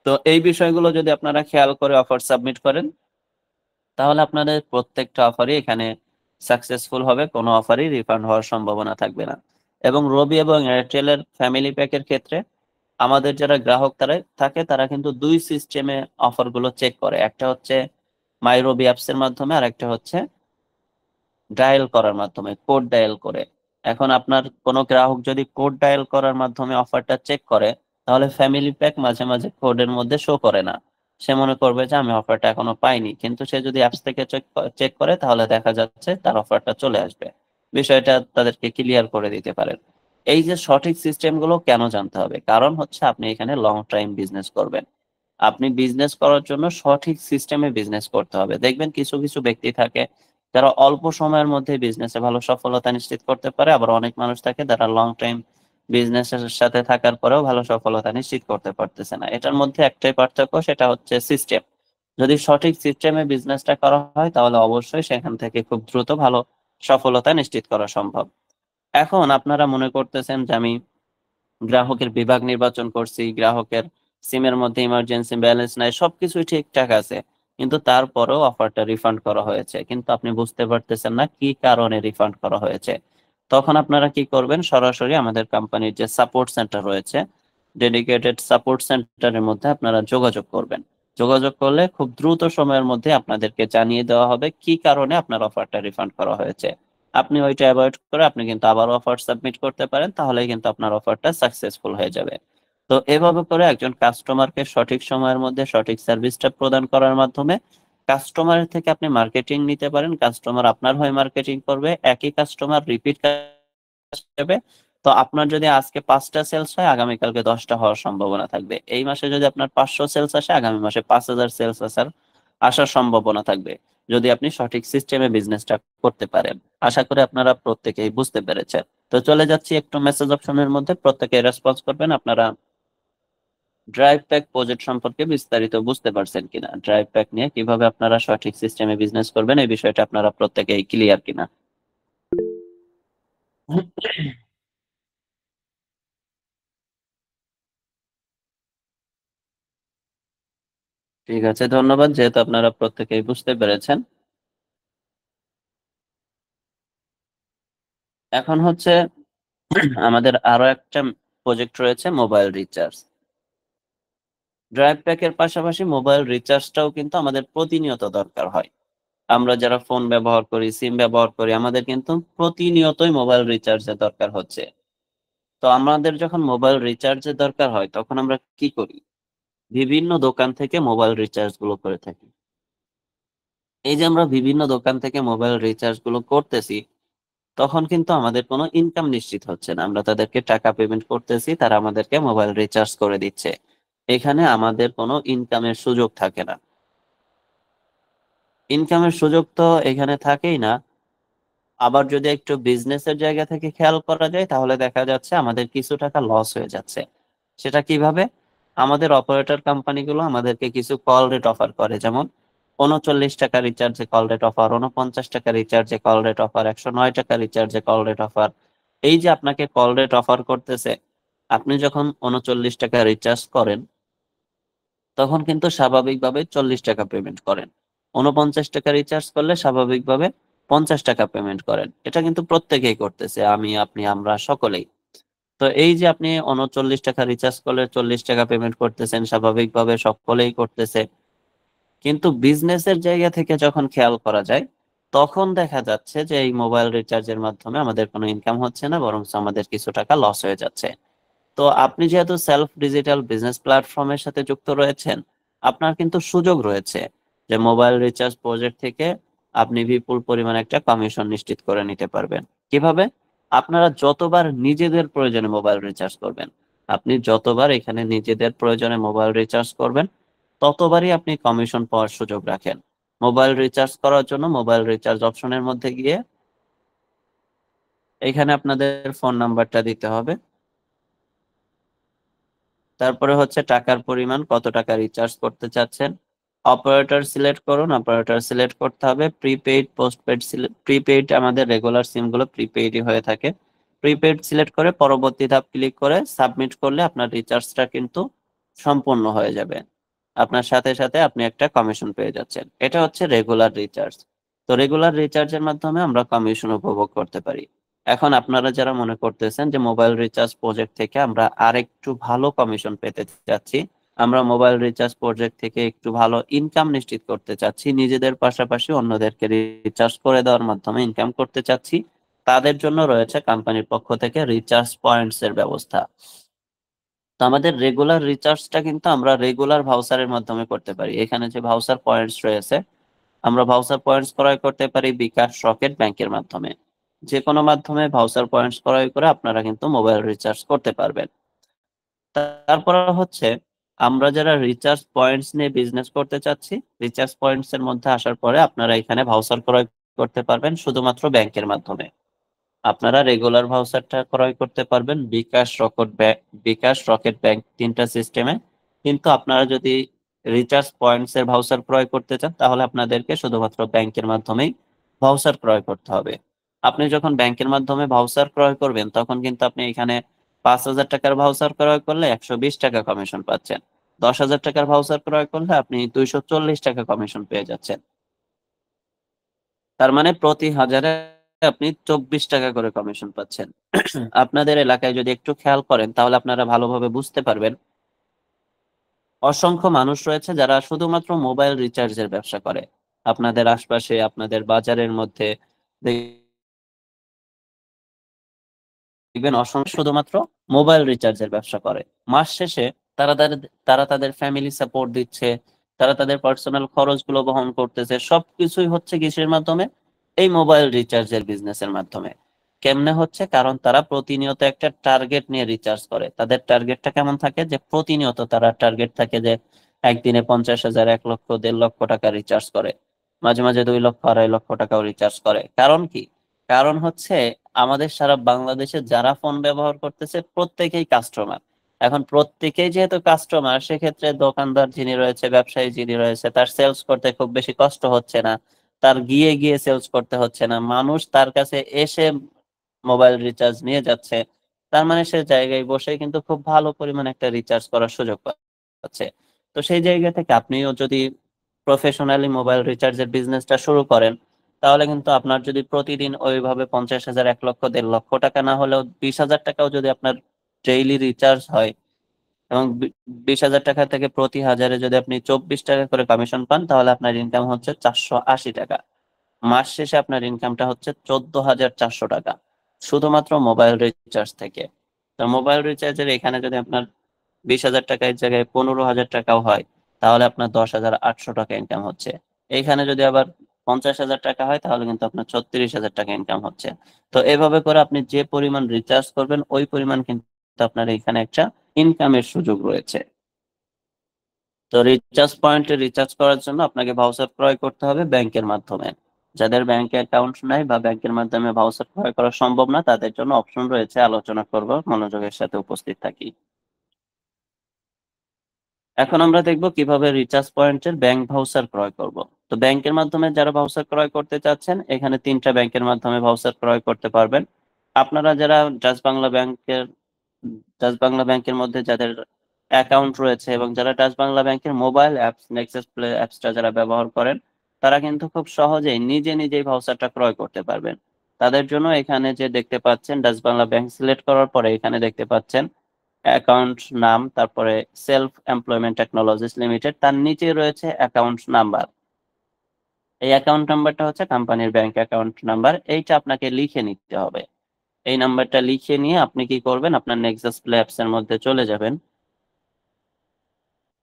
তো এই বিষয়গুলো যদি আপনারা খেয়াল করে অফার সাবমিট করেন, তাহলে আপনাদের প্রত্যেকটা অফারই এখানে সাকসেসফুল হবে, কোনো অফারই রিফান্ড হওয়ার সম্ভাবনা থাকবে না। এবং রবি এবং এয়ারটেলের ফ্যামিলি প্যাকের ক্ষেত্রে আমাদের যারা গ্রাহক তারা থাকে, তারা কিন্তু দুই সিস্টেমে অফারগুলো চেক করে। একটা হচ্ছে মাই রবি অ্যাপস এর মাধ্যমে, আর একটা হচ্ছে ডায়াল করার মাধ্যমে, কোড ডায়াল করে। এখন আপনার কোনো গ্রাহক যদি কোড ডায়াল করার মাধ্যমে অফারটা চেক করে, তাহলে ফ্যামিলি প্যাক মাঝে মাঝে কোডের মধ্যে শো করে না। সে মনে করবে যে আমি অফারটা এখনো পাইনি, কিন্তু সে যদি অ্যাপস থেকে চেক করে, তাহলে দেখা যাচ্ছে তার অফারটা চলে আসবে। বিষয়টা তাদেরকে ক্লিয়ার করে দিতে পারেন। এই যে সঠিক সিস্টেমগুলো কেন জানতে হবে, কারণ হচ্ছে আপনি এখানে লং টাইম বিজনেস করবেন। আপনি বিজনেস করার জন্য সঠিক সিস্টেমে বিজনেস করতে হবে। দেখবেন কিছু কিছু ব্যক্তি থাকে যারা অল্প সময়ের মধ্যে বিজনেসে ভালো সফলতা নিশ্চিত করতে পারে, আবার অনেক মানুষ থাকে যারা লং টাইম বিজনেসের সাথে থাকার পরেও ভালো সফলতা নিশ্চিত করতে পারতেছে না। এটার মধ্যে একটাই পার্থক্য, সেটা হচ্ছে সিস্টেম। যদি সঠিক সিস্টেমে বিজনেসটা করা হয়, তাহলে অবশ্যই সেখান থেকে খুব দ্রুত ভালো সফলতা নিশ্চিত করা সম্ভব। এখন আপনারা মনে করতেছেন যে আমি গ্রাহকের বিভাগ নির্বাচন করছি, গ্রাহকের সিমের মধ্যে ইমার্জেন্সি ব্যালেন্স নাই, সবকিছুই ঠিকঠাক আছে, কিন্তু তারপরেও অফারটা রিফান্ড করা হয়েছে, কিন্তু আপনি বুঝতে পারতেছেন না কি কারণে রিফান্ড করা হয়েছে। তখন আপনারা কি করবেন, সরাসরি আমাদের কোম্পানির যে সাপোর্ট সেন্টার রয়েছে, ডেডিকেটেড সাপোর্ট সেন্টারের মধ্যে আপনারা যোগাযোগ করবেন। যোগাযোগ করলে খুব দ্রুত সময়ের মধ্যে আপনাদেরকে জানিয়ে দেওয়া হবে কি কারণে আপনার অফারটা রিফান্ড করা হয়েছে। আপনি ওইটা অ্যাভয়েড করে আপনি কিন্তু আবার অফার সাবমিট করতে পারেন, তাহলে কিন্তু আপনার অফারটা সাকসেসফুল হয়ে যাবে। তো এভাবে করে একজন কাস্টমারকে সঠিক সময়ের মধ্যে সঠিক সার্ভিসটা প্রদান করার মাধ্যমে কাস্টমারের থেকে আপনি মার্কেটিং নিতে পারেন, কাস্টমার আপনার হয়ে মার্কেটিং করবে, একই কাস্টমার রিপিট যাবে। তো আপনার যদি আজকে 5টা সেলস হয়, আগামীকালকে 10টা হওয়ার সম্ভাবনা থাকবে। এই মাসে যদি আপনার 500 সেলস আসে, আগামী মাসে 5000 সেলস আসার সম্ভাবনা থাকবে, যদি আপনি সঠিক সিস্টেমে বিজনেসটা করতে পারেন। আশা করি আপনারা প্রত্যেকেই বুঝতে পেরেছেন। তো চলে যাচ্ছি একটু মেসেজ অপশনের মধ্যে, প্রত্যেকে রেসপন্স করবেন। আপনারা ড্রাইভ প্যাক প্রজেক্ট সম্পর্কে বিস্তারিত বুঝতে পারছেন কিনা, ড্রাইভ প্যাক নিয়ে কিভাবে আপনারা সঠিক সিস্টেমে বিজনেস করবেন, এই বিষয়টা আপনারা প্রত্যেকেই ক্লিয়ার কিনা? ঠিক আছে, ধন্যবাদ। যেহেতু আপনারা প্রত্যেকেই বুঝতে পেরেছেন, এখন হচ্ছে আমাদের আরো একটা প্রজেক্ট রয়েছে, মোবাইল রিচার্জ। ড্রাইভ প্যাকের পাশাপাশি মোবাইল রিচার্জটাও কিন্তু আমাদের প্রতিনিয়ত দরকার হয়। আমরা যারা ফোন ব্যবহার করি, সিম ব্যবহার করি, আমাদের কিন্তু প্রতিনিয়তই মোবাইল রিচার্জের দরকার হচ্ছে। তো আমাদের যখন মোবাইল রিচার্জের দরকার হয়, তখন আমরা কি করি? বিভিন্ন দোকান থেকে মোবাইল রিচার্জ গুলো করে থাকি। এই যে আমরা বিভিন্ন দোকান থেকে মোবাইল রিচার্জ গুলো করতেছি, তখন কিন্তু আমাদের কোনো ইনকাম নিশ্চিত হচ্ছে না। আমরা তাদেরকে টাকা পেমেন্ট করতেছি, তারা আমাদেরকে মোবাইল রিচার্জ করে দিচ্ছে, এখানে আমাদের কোনো ইনকামের সুযোগ থাকে না। ইনকামের সুযোগ তো এখানে থাকেই না। আবার যদি একটু বিজনেসের জায়গা থেকে খেয়াল করা যায়, তাহলে দেখা যাচ্ছে আমাদের কিছু টাকা লস হয়ে যাচ্ছে। সেটা কিভাবে? আমাদের অপারেটর কোম্পানিগুলো আমাদেরকে কিছু কল রেট অফার করে, যেমন 39 টাকা রিচার্জে কল রেট অফার, 49 টাকা রিচার্জে কল রেট অফার, 109 টাকা রিচার্জে কল রেট অফার। এই যে আপনাকে কল রেট অফার করতেছে, আপনি যখন 39 টাকা রিচার্জ করেন, তখন কিন্তু স্বাভাবিকভাবে 40 টাকা পেমেন্ট করেন। 49 টাকা রিচার্জ করলে স্বাভাবিকভাবে 50 টাকা পেমেন্ট করেন। এটা কিন্তু প্রত্যেকেই করতেছে, আমি, আপনি, আমরা সকলেই। তো এই যে আপনি 39 টাকা রিচার্জ করলে 40 টাকা পেমেন্ট করতেছেন, স্বাভাবিকভাবে সকলেই করতেছে, কিন্তু বিজনেসের জায়গা থেকে যখন খেয়াল করা যায়, তখন দেখা যাচ্ছে যে এই মোবাইল রিচার্জের মাধ্যমে আমাদের কোনো ইনকাম হচ্ছে না, বরং আমাদের কিছু টাকা লস হয়ে যাচ্ছে। তো আপনি যেহেতু সেলফ ডিজিটাল বিজনেস প্ল্যাটফর্মের সাথে যুক্ত রয়েছেন, আপনার কিন্তু সুযোগ রয়েছে যে মোবাইল রিচার্জ প্রজেক্ট থেকে আপনি বিপুল পরিমাণে একটা কমিশন নিশ্চিত করে নিতে পারবেন। কিভাবে? আপনারা যতবার নিজেদের প্রয়োজনে মোবাইল রিচার্জ করবেন, আপনি যতবার এখানে নিজেদের প্রয়োজনে মোবাইল রিচার্জ করবেন, ততবারই আপনি কমিশন পাওয়ার সুযোগ রাখেন। মোবাইল রিচার্জ করার জন্য মোবাইল রিচার্জ অপশনের মধ্যে গিয়ে এখানে আপনাদের ফোন নাম্বারটা দিতে হবে। তারপরে হচ্ছে টাকার পরিমাণ, কত টাকা রিচার্জ করতে চাচ্ছেন, অপারেটর সিলেক্ট করুন। অপারেটর সিলেক্ট করতে হবে প্রিপেইড, পোস্টপেইড। প্রিপেইড আমাদের রেগুলার সিম গুলো প্রিপেইডই হয়ে থাকে। প্রিপেইড সিলেক্ট করে পরবর্তী ধাপ ক্লিক করে সাবমিট করলে আপনার রিচার্জটা কিন্তু সম্পূর্ণ হয়ে যাবে। আপনার সাথে সাথে আপনি একটা কমিশন পেয়ে যাচ্ছেন। এটা হচ্ছে রেগুলার রিচার্জ। তো রেগুলার রিচার্জের মাধ্যমে আমরা কমিশন উপভোগ করতে পারি। এখন আপনারা যারা মনে করতেছেন যে মোবাইল রিচার্জ প্রজেক্ট থেকে আমরা আরেকটু ভালো কমিশন পেতে চাচ্ছি, আমরা মোবাইল রিচার্জ প্রজেক্ট থেকে একটু ভালো ইনকাম নিশ্চিত করতে চাচ্ছি, নিজেদের পাশাপাশি অন্যদেরকে রিচার্জ করে দেওয়ার মাধ্যমে ইনকাম করতে চাচ্ছি, তাদের জন্য রয়েছে কোম্পানির পক্ষ থেকে রিচার্জ পয়েন্টস এর ব্যবস্থা। তো আমাদের রেগুলার রিচার্জটা কিন্তু আমরা রেগুলার ভাউচারের মাধ্যমে করতে পারি। এখানে যে ভাউচার পয়েন্টস রয়েছে, আমরা ভাউচার পয়েন্টস ক্রয় করতে পারি বিকাশ, রকেট ব্যাংকের মাধ্যমে। যে কোনো মাধ্যমে ভাউচার পয়েন্টস ক্রয় করে আপনারা কিন্তু মোবাইল রিচার্জ করতে পারবেন। তারপর হচ্ছে আমরা যারা রিচার্জ পয়েন্টস নিয়ে বিজনেস করতে চাচ্ছি, রিচার্জ পয়েন্টস এর মধ্যে আসার পরে আপনারা এখানে ভাউচার ক্রয় করতে পারবেন শুধুমাত্র ব্যাংকের মাধ্যমে। আপনারা রেগুলার ভাউচারটা ক্রয় করতে পারবেন বিকাশ, রকেট ব্যাংক, তিনটা সিস্টেমে। কিন্তু আপনারা যদি রিচার্জ পয়েন্টস এর ভাউচার ক্রয় করতে চান তাহলে আপনাদেরকে শুধুমাত্র ব্যাংকের মাধ্যমেই ভাউচার ক্রয় করতে হবে। আপনি যখন ব্যাংকের মাধ্যমে ভাউচার ক্রয় করবেন তখন কিন্তু আপনি এখানে 5,000 টাকার ভাউচার ক্রয় করলে 120 টাকা কমিশন পাচ্ছেন। 10,000 টাকার ভাউচার ক্রয় করলে আপনি 240 টাকা কমিশন পেয়ে যাচ্ছেন। তার মানে প্রতি হাজারে আপনি 24 টাকা করে কমিশন পাচ্ছেন। আপনাদের এলাকায় যদি একটু খেয়াল করেন তাহলে আপনারা ভালোভাবে বুঝতে পারবেন, অসংখ্য মানুষ রয়েছে যারা শুধুমাত্র মোবাইল রিচার্জের ব্যবসা করে। আপনাদের আশপাশে, আপনাদের বাজারের মধ্যে দেখবেন অসংখ্য শুধুমাত্র মোবাইল রিচার্জের ব্যবসা করে। মাস শেষে তারা তাদের তারা তাদের ফ্যামিলি সাপোর্ট দিচ্ছে, তারা তাদের পার্সোনাল খরচগুলো বহন করতেছে, সবকিছুই হচ্ছে কিসের মাধ্যমে? এই মোবাইল রিচার্জের বিজনেসের মাধ্যমে। কেমনে হচ্ছে? কারণ তারা প্রতিনিয়ত একটা টার্গেট নিয়ে রিচার্জ করে। তাদের টার্গেটটা কেমন থাকে? যে প্রতিনিয়ত তারা টার্গেট থাকে যে একদিনে 50,000, 1 লক্ষ, 1.5 লক্ষ টাকা রিচার্জ করে, মাঝে মাঝে 2 লক্ষ, 2.5 লক্ষ টাকাও রিচার্জ করে। কারণ কি? কারণ হচ্ছে আমাদের সারা বাংলাদেশে যারা ফোন ব্যবহার করতেছে প্রত্যেকেই কাস্টমার। এখন প্রত্যেকেই যেহেতু কাস্টমার, সেক্ষেত্রে দোকানদার যিনি রয়েছে, ব্যবসায়ী যিনি রয়েছে, তার সেলস করতে খুব বেশি কষ্ট হচ্ছে না, তার গিয়ে গিয়ে সেলস করতে হচ্ছে না, মানুষ তার কাছে এসে মোবাইল রিচার্জ নিয়ে যাচ্ছে। তার মানে সে জায়গায় বসে কিন্তু খুব ভালো পরিমাণে একটা রিচার্জ করার সুযোগ পাচ্ছে। তো সেই জায়গা থেকে আপনিও যদি প্রফেশনালি মোবাইল রিচার্জের বিজনেসটা শুরু করেন তাহলে কিন্তু আপনার যদি প্রতিদিন ওইভাবে 50,000, 1 লক্ষ, 1.5 লক্ষ টাকা না হলেও 20,000 টাকাও যদি আপনার ডেইলি রিচার্জ হয়, এবং 20,000 টাকা থেকে প্রতি হাজারে যদি আপনি 24 টাকা করে কমিশন পান তাহলে আপনার ইনকাম হচ্ছে 480 টাকা। মাস শেষে আপনার ইনকামটা হচ্ছে 14,400 টাকা শুধুমাত্র মোবাইল রিচার্জ থেকে। তো মোবাইল রিচার্জের এখানে যদি আপনার 20,000 টাকার জায়গায় 15,000 টাকাও হয় তাহলে আপনার 10,800 টাকা ইনকাম হচ্ছে। এইখানে যদি আবার 50,000 টাকা হয় তাহলে কিন্তু আপনার 36,000 টাকা ইনকাম হচ্ছে। তো এভাবে করে আপনি যে পরিমাণ রিচার্জ করবেন ওই পরিমাণ কিন্তু আপনার এখানে একটা ইনকামের সুযোগ রয়েছে। তো রিচার্জ পয়েন্টে রিচার্জ করার জন্য আপনাকে ভাউচার ক্রয় করতে হবে ব্যাংকের মাধ্যমে। যাদের ব্যাংকে অ্যাকাউন্ট নাই বা ব্যাংকের মাধ্যমে ভাউচার ক্রয় করা সম্ভব না তাদের জন্য অপশন রয়েছে, আলোচনা করব, মনোযোগের সাথে উপস্থিত থাকি। এখন আমরা দেখব কিভাবে রিচার্জ পয়েন্টের ব্যাংক ভাউচার ক্রয় করব। তো ব্যাংকের মাধ্যমে যারা ভাউচার ক্রয় করতে চাচ্ছেন এখানে তিনটা ব্যাংকের মাধ্যমে ভাউচার ক্রয় করতে পারবেন। আপনারা যারা ডাচ বাংলা ব্যাংকের মধ্যে যাদের অ্যাকাউন্ট রয়েছে এবং যারা ডাচ বাংলা ব্যাংকের মোবাইল অ্যাপস নেক্সাস প্লে অ্যাপসটা যারা ব্যবহার করেন তারা কিন্তু খুব সহজেই নিজে নিজেই ভাউচারটা ক্রয় করতে পারবেন। তাদের জন্য এখানে যে দেখতে পাচ্ছেন ডাচ বাংলা ব্যাংক সিলেক্ট করার পরে এখানে দেখতে পাচ্ছেন অ্যাকাউন্ট নাম, তারপরে সেলফ এমপ্লয়মেন্ট টেকনোলজিস লিমিটেড, তার নিচে রয়েছে অ্যাকাউন্ট নাম্বার। এই অ্যাকাউন্ট নাম্বারটা হচ্ছে কোম্পানির ব্যাংক অ্যাকাউন্ট নাম্বার, এইটা আপনাকে লিখে নিতে হবে। এই নাম্বারটা লিখে নিয়ে আপনি কি করবেন, আপনার নেক্সাস প্লে অ্যাপস এর মধ্যে চলে যাবেন।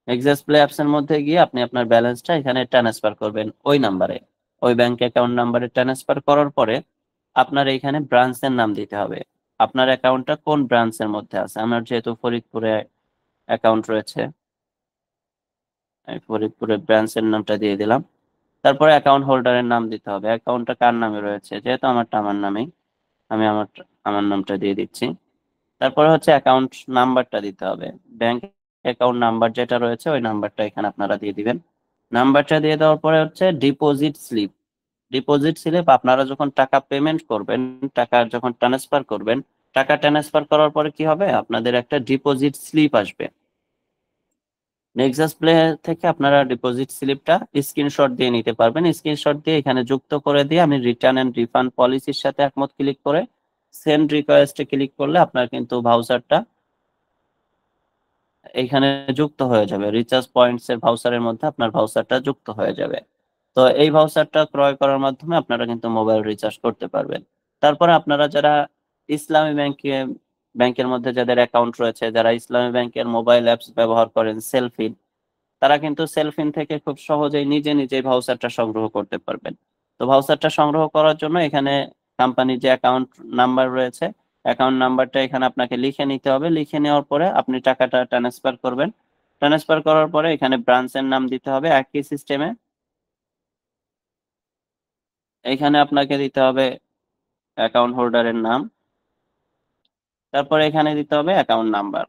নেক্সাস প্লে অ্যাপস এর মধ্যে গিয়ে আপনি আপনার ব্যালেন্সটা এখানে ট্রান্সফার করবেন ওই নাম্বারে, ওই ব্যাংক অ্যাকাউন্ট নাম্বারে ট্রান্সফার করার পরে আপনার এইখানে ব্রাঞ্চের নাম দিতে হবে। আপনার অ্যাকাউন্টটা কোন ব্রাঞ্চের মধ্যে আছে? আমার যেহেতু ফরিদপুরে অ্যাকাউন্ট রয়েছে, আমি ফরিদপুরের ব্রাঞ্চের নামটা দিয়ে দিলাম। তারপরে অ্যাকাউন্ট হোল্ডারের নাম দিতে হবে, অ্যাকাউন্টটা কার নামে রয়েছে, যেহেতু আমারটা আমার নামেই, আমি আমার নামটা দিয়ে দিচ্ছি। তারপরে হচ্ছে অ্যাকাউন্ট নাম্বারটা দিতে হবে, ব্যাংক অ্যাকাউন্ট নাম্বার যেটা রয়েছে ওই নাম্বারটা এখানে আপনারা দিয়ে দিবেন। নাম্বারটা দিয়ে দেওয়ার পরে হচ্ছে ডিপোজিট স্লিপ। ডিপোজিট স্লিপ আপনারা যখন টাকা পেমেন্ট করবেন, টাকা যখন ট্রান্সফার করবেন, টাকা ট্রান্সফার করার পরে কি হবে, আপনাদের একটা ডিপোজিট স্লিপ আসবে। নেক্সাস প্লে থেকে আপনারা ডিপোজিট স্লিপটা স্ক্রিনশট দিয়ে নিতে পারবেন। স্ক্রিনশট দিয়ে এখানে যুক্ত করে দিয়ে আমি রিটার্ন এন্ড রিফান্ড পলিসির সাথে একমত ক্লিক করে সেন্ড রিকোয়েস্টে ক্লিক করলে আপনার কিন্তু ভাউচারটা এখানে যুক্ত হয়ে যাবে। রিচার্জ পয়েন্টস এর ভাউচারের মধ্যে আপনার ভাউচারটা যুক্ত হয়ে যাবে। তো এই ভাউচারটা ক্রয় করার মাধ্যমে আপনারা কিন্তু মোবাইল রিচার্জ করতে পারবেন। তারপরে আপনারা যারা ইসলামী ব্যাংকের মধ্যে যাদের অ্যাকাউন্ট রয়েছে, যারা ইসলামী ব্যাংকের মোবাইল অ্যাপস ব্যবহার করেন সেলফিন, তারা কিন্তু সেলফিন থেকে খুব সহজেই নিজে নিজেই ভাউচারটা সংগ্রহ করতে পারবেন। তো ভাউচারটা সংগ্রহ করার জন্য এখানে কোম্পানির যে অ্যাকাউন্ট নাম্বার রয়েছে, অ্যাকাউন্ট নাম্বারটা এখানে আপনাকে লিখে নিতে হবে। লিখে নেওয়ার পরে আপনি টাকাটা ট্রান্সফার করবেন। ট্রান্সফার করার পরে এখানে ব্রাঞ্চের নাম দিতে হবে একই সিস্টেমে। এখানে আপনাকে দিতে হবে অ্যাকাউন্ট হোল্ডারের নাম, তারপরে এখানে দিতে হবে অ্যাকাউন্ট নাম্বার।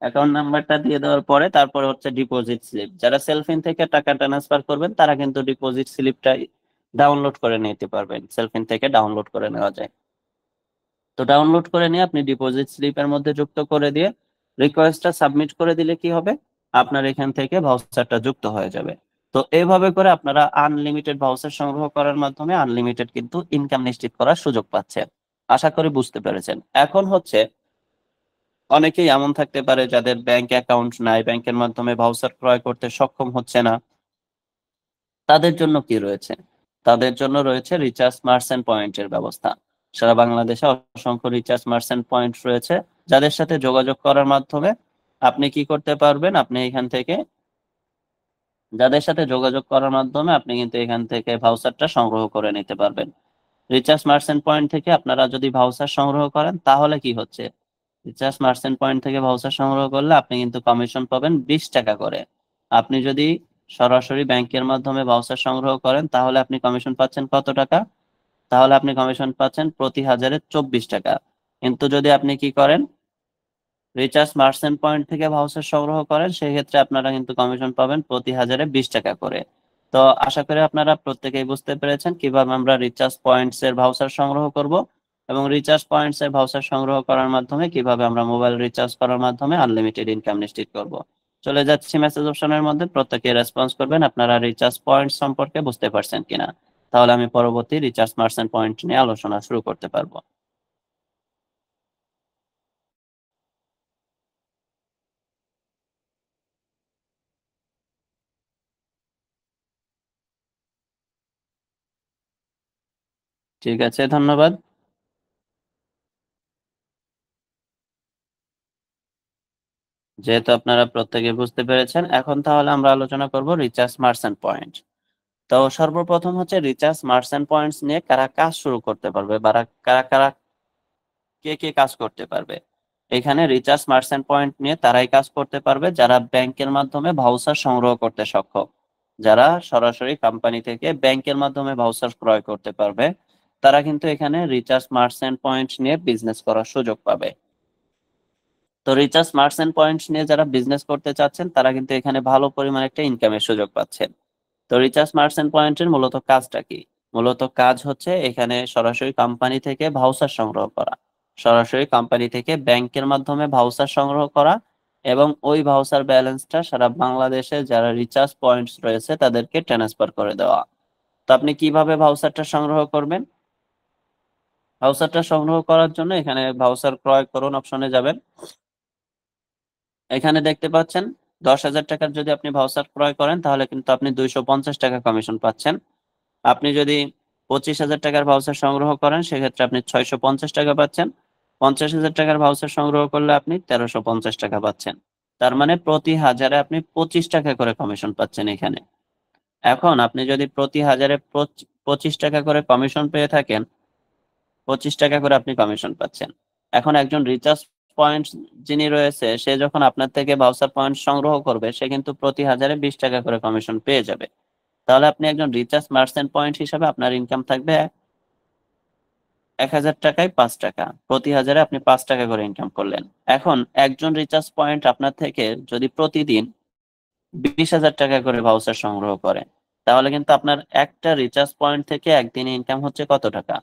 অ্যাকাউন্ট নাম্বারটা দিয়ে দেওয়ার পরে তারপরে হচ্ছে ডিপোজিট স্লিপ। যারা সেলফিন থেকে টাকা ট্রান্সফার করবেন তারা কিন্তু ডিপোজিট স্লিপটা ডাউনলোড করে নিতে পারবেন। সেলফিন থেকে ডাউনলোড করে নেওয়া যায়। তো ডাউনলোড করে নিয়ে আপনি ডিপোজিট স্লিপের মধ্যে যুক্ত করে দিয়ে রিকোয়েস্টটা সাবমিট করে দিলে কি হবে, আপনার এখান থেকে ভাউচারটা যুক্ত হয়ে যাবে। তো এইভাবে করে আপনারা আনলিমিটেড ভাউচার সংগ্রহ করার মাধ্যমে আনলিমিটেড কিন্তু ইনকাম নিশ্চিত করার সুযোগ পাচ্ছেন। আশা করি বুঝতে পেরেছেন। এখন হচ্ছে অনেকেই এমন থাকতে পারে যাদের ব্যাংক অ্যাকাউন্ট নাই, ব্যাংকের মাধ্যমে ভাউচার ক্রয় করতে সক্ষম হচ্ছে না। তাদের জন্য কি রয়েছে? তাদের জন্য রয়েছে রিচার্জ মার্চেন্ট পয়েন্টের ব্যবস্থা। সারা বাংলাদেশে অসংখ্য রিচার্জ মার্চেন্ট পয়েন্ট রয়েছে, যাদের সাথে যোগাযোগ করার মাধ্যমে আপনি কি করতে পারবেন, আপনি এখান থেকে যাদের সাথে যোগাযোগ করার মাধ্যমে আপনি কিন্তু এখান থেকে ভাউচারটা সংগ্রহ করে নিতে পারবেন। রিচার্জ মার্চেন্ট পয়েন্ট থেকে আপনারা যদি ভাউচার সংগ্রহ করেন তাহলে কি হচ্ছে, রিচার্জ মার্চেন্ট পয়েন্ট থেকে ভাউচার সংগ্রহ করলে আপনি কিন্তু কমিশন পাবেন 20 টাকা করে। আপনি যদি সরাসরি ব্যাংকের মাধ্যমে ভাউচার সংগ্রহ করেন তাহলে আপনি কমিশন পাচ্ছেন কত টাকা? তাহলে আপনি কমিশন পাচ্ছেন প্রতি হাজারে 24 টাকা। কিন্তু যদি আপনি কি করেন, রিচার্জ মার্চেন্ট পয়েন্ট থেকে ভাউচার সংগ্রহ করেন, সেই ক্ষেত্রে আপনারা কিন্তু কমিশন পাবেন প্রতি হাজারে 20 টাকা করে। তো আশা করি আপনারা প্রত্যেকেই বুঝতে পেরেছেন কিভাবে আমরা রিচার্জ পয়েন্টস এর ভাউচার সংগ্রহ করব এবং রিচার্জ পয়েন্টস এর ভাউচার সংগ্রহ করার মাধ্যমে কিভাবে আমরা মোবাইল রিচার্জ করার মাধ্যমে আনলিমিটেড ইনকাম নিশ্চিত করব। চলে যাচ্ছি মেসেজ অপশনের মধ্যে, প্রত্যেকে রেসপন্স করবেন আপনারা রিচার্জ পয়েন্টস সম্পর্কে বুঝতে পারছেন কিনা। তাহলে আমি পরবর্তী রিচার্জ মার্চেন্ট পয়েন্ট নিয়ে আলোচনা শুরু করতে পারবো। ঠিক আছে, ধন্যবাদ। যেহেতু আপনারা প্রত্যেকে বুঝতে পেরেছেন, এখন তাহলে আমরা আলোচনা করব রিচার্জ মার্চেন্ট পয়েন্ট। তো সর্বপ্রথম হচ্ছে রিচার্জ মার্চেন্ট পয়েন্টস নিয়ে কারা কাজ শুরু করতে পারবে বা কারা কারা কে কে কাজ করতে পারবে। এখানে রিচার্জ মার্চেন্ট পয়েন্ট নিয়ে তারাই কাজ করতে পারবে যারা ব্যাংকের মাধ্যমে ভাউচার সংগ্রহ করতে সক্ষম। যারা সরাসরি কোম্পানি থেকে ব্যাংকের মাধ্যমে ভাউচার ক্রয় করতে পারবে তারা কিন্তু এখানে রিচার্জ মার্চেন্ট পয়েন্ট নিয়ে বিজনেস করার সুযোগ পাবে। তো রিচার্জ মার্চেন্ট পয়েন্ট নিয়ে যারা বিজনেস করতে চাচ্ছেন তারা কিন্তু এখানে ভালো পরিমাণ একটা ইনকামের সুযোগ পাচ্ছেন। তো রিচার্জ মার্চেন্ট পয়েন্টের মূলত কাজটা কি? মূলত কাজ হচ্ছে এখানে সরাসরি কোম্পানি থেকে ভাউচার সংগ্রহ করা, সরাসরি কোম্পানি থেকে ব্যাংকের মাধ্যমে ভাউচার সংগ্রহ করা এবং ওই ভাউচার ব্যালেন্সটা সারা বাংলাদেশে যারা রিচার্জ পয়েন্টস রয়েছে তাদেরকে ট্রান্সফার করে দেওয়া। তো আপনি কিভাবে ভাউচারটা সংগ্রহ করবেন? ভাউচারটা সংগ্রহ করার জন্য এখানে ভাউচার ক্রয় করুন অপশনে যাবেন। এখানে দেখতে পাচ্ছেন 10,000 টাকার যদি আপনি ভাউচার ক্রয় করেন তাহলে কিন্তু আপনি 250 টাকা কমিশন পাচ্ছেন। আপনি যদি 25,000 টাকার ভাউচার সংগ্রহ করেন সেক্ষেত্রে আপনি 650 টাকা পাচ্ছেন। 50,000 টাকার ভাউচার সংগ্রহ করলে আপনি 1350 টাকা পাচ্ছেন। তার মানে প্রতি হাজারে আপনি 25 টাকা করে কমিশন পাচ্ছেন এখানে। এখন আপনি যদি প্রতি হাজারে 25 টাকা করে কমিশন পেয়ে থাকেন, 25 টাকা করে আপনি কমিশন পাচ্ছেন। এখন একজন রিচার্জ পয়েন্ট যিনি রয়েছে সে যখন আপনার থেকে ভাউচার পয়েন্ট সংগ্রহ করবে সে কিন্তু প্রতি হাজারে 20 টাকা করে কমিশন পেয়ে যাবে। তাহলে আপনি একজন রিচার্জ মার্চেন্ট পয়েন্ট হিসাবে আপনার ইনকাম থাকবে 1,000 টাকায় 5 টাকা, প্রতি হাজারে আপনি 5 টাকা করে ইনকাম করলেন। এখন একজন রিচার্জ পয়েন্ট আপনার থেকে যদি প্রতিদিন 20,000 টাকা করে ভাউচার সংগ্রহ করে, তাহলে কিন্তু আপনার একটা রিচার্জ পয়েন্ট থেকে একদিনে ইনকাম হচ্ছে কত টাকা?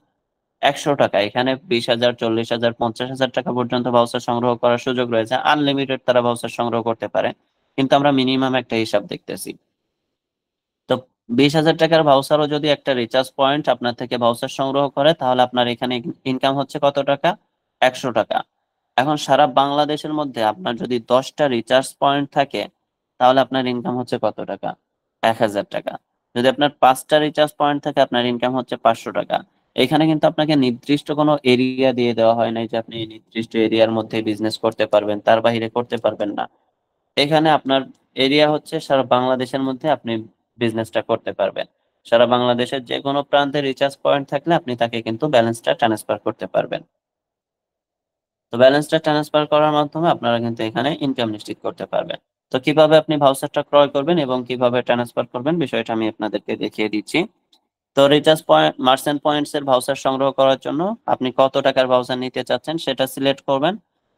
100 টাকা। এখানে 20,000, 40,000, 50,000 টাকা পর্যন্ত ভাউচার সংগ্রহ করার সুযোগ রয়েছে। আনলিমিটেড তারা ভাউচার সংগ্রহ করতে পারে, কিন্তু আমরা মিনিমাম একটা হিসাব দেখতেছি। তো 20,000 টাকার ভাউচারও যদি একটা রিচার্জ পয়েন্ট আপনার থেকে ভাউচার সংগ্রহ করে, তাহলে আপনার এখানে ইনকাম হচ্ছে কত টাকা? 100 টাকা। এখন সারা বাংলাদেশের মধ্যে আপনার যদি 10টা রিচার্জ পয়েন্ট থাকে, তাহলে আপনার ইনকাম হচ্ছে কত টাকা? 1,000 টাকা। যদি আপনার 5টা রিচার্জ পয়েন্ট থাকে, আপনার ইনকাম হচ্ছে 500 টাকা। এখানে কিন্তু আপনাকে নির্দিষ্ট কোনো এরিয়া দিয়ে দেওয়া হয় নাই যে আপনি এই নির্দিষ্ট এরিয়ার মধ্যে বিজনেস করতে পারবেন, তার বাইরে করতে পারবেন না। এখানে আপনার এরিয়া হচ্ছে সারা বাংলাদেশের মধ্যে আপনি বিজনেসটা করতে পারবেন। সারা বাংলাদেশের যে কোনো প্রান্তে রিচার্জ পয়েন্ট থাকলে আপনি তাকে কিন্তু ব্যালেন্সটা ট্রান্সফার করতে পারবেন। তো ব্যালেন্সটা ট্রান্সফার করার মাধ্যমে আপনারা কিন্তু এখানে ইনকাম নিশ্চিত করতে পারবেন। তো কিভাবে আপনি ভাউচারটা ক্রয় করবেন এবং কিভাবে ট্রান্সফার করবেন, বিষয়টা আমি আপনাদেরকে দেখিয়ে দিচ্ছি। তো রিচার্জ পয়েন্ট, মার্চেন্ট পয়েন্টস এর ভাউচার সংগ্রহ করার জন্য আপনি কত টাকার ভাউচার নিতে চাচ্ছেন সেটা সিলেক্ট করবেন।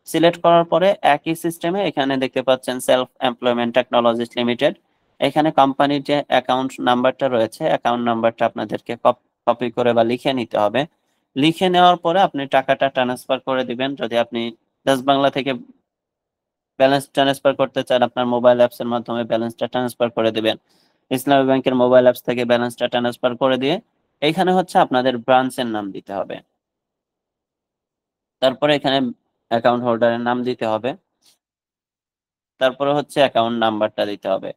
সিলেক্ট করার পরে একই সিস্টেমে এখানে দেখতে পাচ্ছেন সেলফ এমপ্লয়মেন্ট টেকনোলজিস লিমিটেড। এখানে কোম্পানির যে অ্যাকাউন্ট নাম্বারটা রয়েছে, অ্যাকাউন্ট নাম্বারটা আপনাদেরকে কপি করে বা লিখে নিতে হবে। লিখে নেওয়ার পরে আপনি টাকাটা ট্রান্সফার করে দিবেন। যদি আপনি ডাচ বাংলা থেকে ব্যালেন্স ট্রান্সফার করতে চান, আপনার মোবাইল অ্যাপস এর মাধ্যমে ব্যালেন্সটা ট্রান্সফার করে দিবেন। ইসলামী ব্যাংকের মোবাইল অ্যাপস থেকে ব্যালেন্সটা ট্রান্সফার করে দিয়ে এখানে হচ্ছে আপনাদের ব্রাঞ্চের নাম দিতে হবে। তারপরে এখানে অ্যাকাউন্ট হোল্ডারের নাম দিতে হবে। তারপরে হচ্ছে অ্যাকাউন্ট নাম্বারটা দিতে হবে।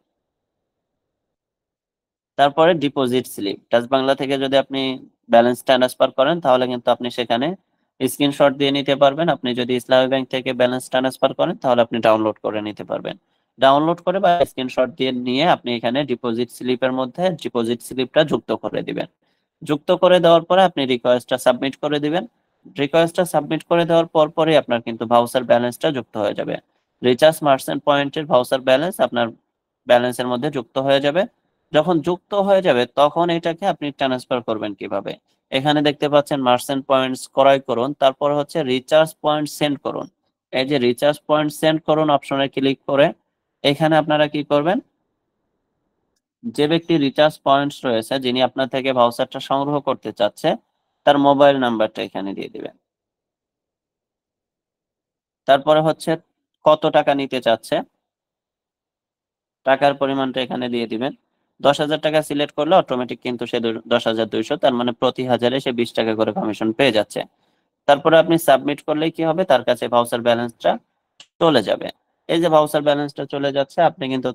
তারপরে ডিপোজিট স্লিপ। ডাচ বাংলা থেকে যদি আপনি ব্যালেন্স ট্রান্সফার করেন, তাহলে কিন্তু আপনি সেখানে স্ক্রিনশট দিয়ে নিতে পারবেন। আপনি যদি ইসলামী ব্যাংক থেকে ব্যালেন্স ট্রান্সফার করেন, তাহলে আপনি ডাউনলোড করে নিতে পারবেন। ডাউনলোড করে বা স্ক্রিনশট দিয়ে নিয়ে আপনি এখানে ডিপোজিট স্লিপের মধ্যে ডিপোজিট স্লিপটা যুক্ত করে দিবেন। যুক্ত করে দেওয়ার পরে আপনি রিকোয়েস্টটা সাবমিট করে দিবেন। রিকোয়েস্টটা সাবমিট করে দেওয়ার পরই আপনার কিন্তু ভাউচার ব্যালেন্সটা যুক্ত হয়ে যাবে। রিচার্জ মার্চেন্ট পয়েন্টের ভাউচার ব্যালেন্স আপনার ব্যালেন্সের মধ্যে যুক্ত হয়ে যাবে। যখন যুক্ত হয়ে যাবে, তখন এটাকে আপনি ট্রান্সফার করবেন কিভাবে? এখানে দেখতে পাচ্ছেন মার্চেন্ট পয়েন্টস ক্রয় করুন, তারপর হচ্ছে রিচার্জ পয়েন্ট সেন্ড করুন। এই যে রিচার্জ পয়েন্ট সেন্ড করুন অপশনে ক্লিক করে এখানে আপনারা কি করবেন, যে ব্যক্তি রিচার্জ পয়েন্টস রয়েছে, যিনি আপনার থেকে ভাউচারটা সংগ্রহ করতে চাচ্ছে, তার মোবাইল নাম্বারটা এখানে দিয়ে দিবেন। তারপরে হচ্ছে কত টাকা নিতে চাচ্ছে, টাকার পরিমাণটা এখানে দিয়ে দিবেন। 10,000 টাকা সিলেক্ট করলে অটোমেটিক কিন্তু সে 10,200, তার মানে প্রতি হাজারে সে 20 টাকা করে কমিশন পেয়ে যাচ্ছে। তারপরে আপনি সাবমিট করলেই কি হবে, তার কাছে ভাউচার ব্যালেন্সটা চলে যাবে। এই যে ভাউচার ব্যালেন্সটা চলে যাচ্ছে, আপনি কিন্তু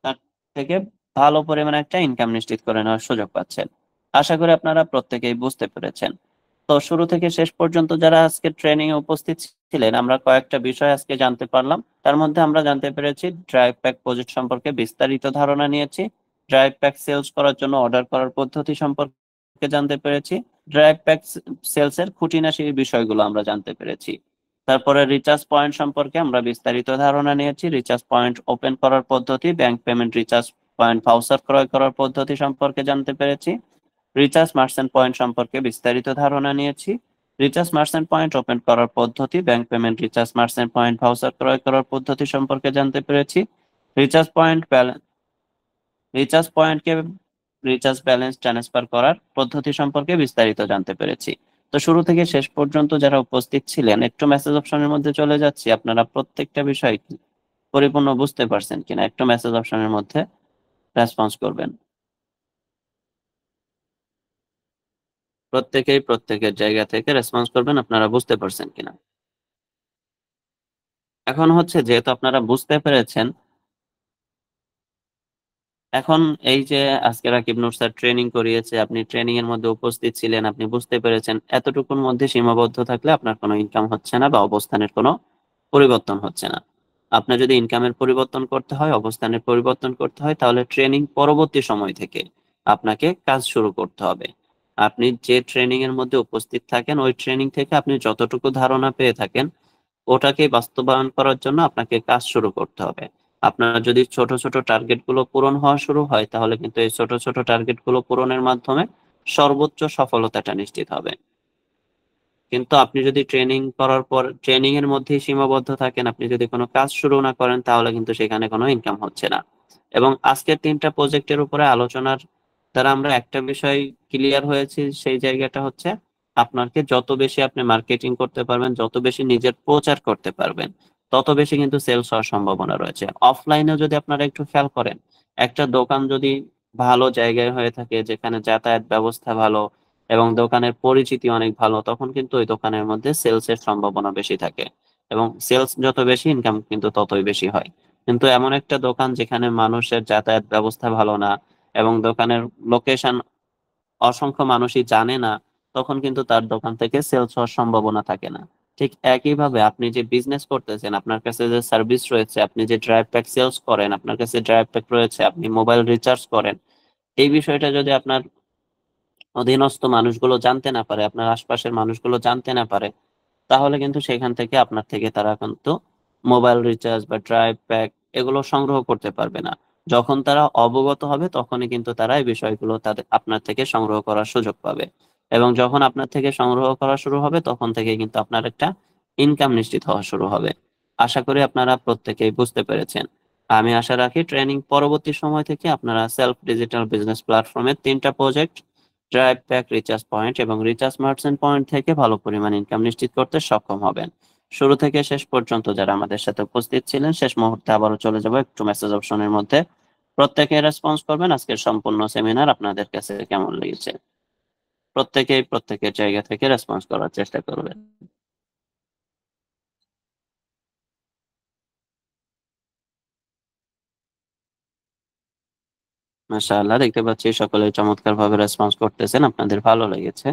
তার থেকে ভালো পরিমাণে একটা ইনকাম নিশ্চিত করে নেওয়ার সুযোগ পাচ্ছেন। আশা করি আপনারা প্রত্যেকেই বুঝতে পেরেছেন। তো শুরু থেকে শেষ পর্যন্ত যারা আজকে ট্রেনিং এ উপস্থিত ছিলেন, আমরা কয়েকটা বিষয় আজকে জানতে পারলাম। তার মধ্যে আমরা জানতে পেরেছি ড্রাইভ প্যাক প্রজেক্ট সম্পর্কে বিস্তারিত ধারণা নিয়েছি। ড্রাইভ প্যাক সেলস করার জন্য অর্ডার করার পদ্ধতি সম্পর্কে জানতে পেরেছি। ড্রাইভ প্যাক সেলস এর খুঁটিনাটি বিষয়গুলো আমরা জানতে পেরেছি। তারপরে রিচার্জ পয়েন্ট সম্পর্কে আমরা বিস্তারিত ধারণা নিয়েছি। রিচার্জ পয়েন্ট ওপেন করার পদ্ধতি, bank payment recharge point voucher ক্রয় করার পদ্ধতি সম্পর্কে জানতে পেরেছি। রিচার্জ মার্চেন্ট পয়েন্ট সম্পর্কে বিস্তারিত ধারণা নিয়েছি। রিচার্জ মার্চেন্ট পয়েন্ট ওপেন করার পদ্ধতি, bank payment recharge merchant point voucher ক্রয় করার পদ্ধতি সম্পর্কে জানতে পেরেছি। রিচার্জ পয়েন্ট রিচার্জ পয়েন্টকে রিচার্জ ব্যালেন্স ট্রান্সফার করার পদ্ধতি সম্পর্কে বিস্তারিত জানতে পেরেছি। তো শুরু থেকে শেষ পর্যন্ত যারা উপস্থিত ছিলেন, একটু মেসেজ অপশনের মধ্যে চলে যাচ্ছি, আপনারা প্রত্যেকটা বিষয় পরিপূর্ণ বুঝতে পারছেন কিনা একটু মেসেজ অপশনের মধ্যে রেসপন্স করবেন। প্রত্যেকেই প্রত্যেকের জায়গা থেকে রেসপন্স করবেন আপনারা বুঝতে পারছেন কিনা। এখন হচ্ছে যেহেতু আপনারা বুঝতে পেরেছেন, এখন এই যে আজকে রাকিব নূর স্যার ট্রেনিং করিয়েছে, আপনি ট্রেনিং এর মধ্যে উপস্থিত ছিলেন, আপনি বুঝতে পেরেছেন, এতটুকুর মধ্যে সীমাবদ্ধ থাকলে আপনার কোনো ইনকাম হচ্ছে না বা অবস্থানের কোনো পরিবর্তন হচ্ছে না। আপনার যদি ইনকামের পরিবর্তন করতে হয়, অবস্থানের পরিবর্তন করতে হয়, তাহলে ট্রেনিং পরবর্তী সময় থেকে আপনাকে কাজ শুরু করতে হবে। আপনি যে ট্রেনিং এর মধ্যে উপস্থিত থাকেন, ওই ট্রেনিং থেকে আপনি যতটুকু ধারণা পেয়ে থাকেন, ওটাকে বাস্তবায়ন করার জন্য আপনাকে কাজ শুরু করতে হবে। আপনার যদি ছোট ছোট টার্গেট গুলো পূরণ হওয়া শুরু হয়, তাহলে কিন্তু এই ছোট ছোট টার্গেট গুলো পূরণের মাধ্যমে সর্বোচ্চ সফলতাটা নিশ্চিত হবে। কিন্তু আপনি যদি ট্রেনিং করার পর ট্রেনিং এর মধ্যেই সীমাবদ্ধ থাকেন, আপনি যদি কোনো কাজ শুরু না করেন, তাহলে কিন্তু সেখানে কোনো ইনকাম হচ্ছে না। এবং আজকের 3টা প্রজেক্টের উপরে আলোচনার দ্বারা আমরা একটা বিষয় ক্লিয়ার হয়েছি, সেই জায়গাটা হচ্ছে আপনাকে যত বেশি আপনি মার্কেটিং করতে পারবেন, যত বেশি নিজের প্রচার করতে পারবেন, তত বেশি কিন্তু সেলস হওয়ার সম্ভাবনা রয়েছে। অফলাইনে যদি আপনারা একটু খেয়াল করেন, একটা দোকান যদি ভালো জায়গায় হয়ে থাকে, যেখানে যাতায়াত ব্যবস্থা ভালো এবং দোকানের পরিচিতি অনেক ভালো, তখন কিন্তু ওই দোকানের মধ্যে সেলস এর সম্ভাবনা বেশি থাকে, এবং সেলস যত বেশি, ইনকাম কিন্তু ততই বেশি হয়। কিন্তু এমন একটা দোকান যেখানে মানুষের যাতায়াত ব্যবস্থা ভালো না এবং দোকানের লোকেশন অসংখ্য মানুষই জানে না, তখন কিন্তু তার দোকান থেকে সেলস হওয়ার সম্ভাবনা থাকে না। ঠিক একইভাবে আপনি যে বিজনেস করতেছেন, আপনার কাছে যে সার্ভিস রয়েছে, আপনি যে ড্রাইভ প্যাক সেলস করেন, আপনার কাছে ড্রাইভ প্যাক রয়েছে, আপনি মোবাইল রিচার্জ করেন, এই বিষয়টা যদি আপনার অধীনস্থ মানুষগুলো জানতে না পারে, আপনার আশপাশের মানুষগুলো জানতে না পারে, তাহলে কিন্তু সেখান থেকে আপনার থেকে তারা কিন্তু মোবাইল রিচার্জ বা ড্রাইভ প্যাক এগুলো সংগ্রহ করতে পারবে না। যখন তারা অবগত হবে, তখনই কিন্তু তারা এই বিষয়গুলো তাদের আপনার থেকে সংগ্রহ করার সুযোগ পাবে। এবং যখন আপনার থেকে সংগ্রহ করা শুরু হবে, তখন থেকে কিন্তু আপনার একটা ইনকাম নিশ্চিত হওয়া শুরু হবে। আশা করি আপনারা প্রত্যেকেই বুঝতে পেরেছেন। আমি আশা রাখি ট্রেনিং পরবর্তী সময় থেকে আপনারা সেলফ ডিজিটাল বিজনেস প্ল্যাটফর্মের 3টা project, drive pack, recharge point এবং রিচার্জ মার্চেন্ট পয়েন্ট থেকে ভালো পরিমাণ ইনকাম নিশ্চিত করতে সক্ষম হবেন। শুরু থেকে শেষ পর্যন্ত যারা আমাদের সাথে উপস্থিত ছিলেন, শেষ মুহূর্তে আবারও চলে যাব একটু মেসেজ অপশনের মধ্যে। প্রত্যেকে রেসপন্স করবেন আজকের সম্পূর্ণ সেমিনার আপনাদের কাছে কেমন লেগেছে। প্রত্যেকেই প্রত্যেকের জায়গা থেকে রেসপন্স করার চেষ্টা করবেন। মাশাআল্লাহ, দেখতে পাচ্ছি সকলে চমৎকার ভাবে রেসপন্স করতেছেন, আপনাদের ভালো লেগেছে।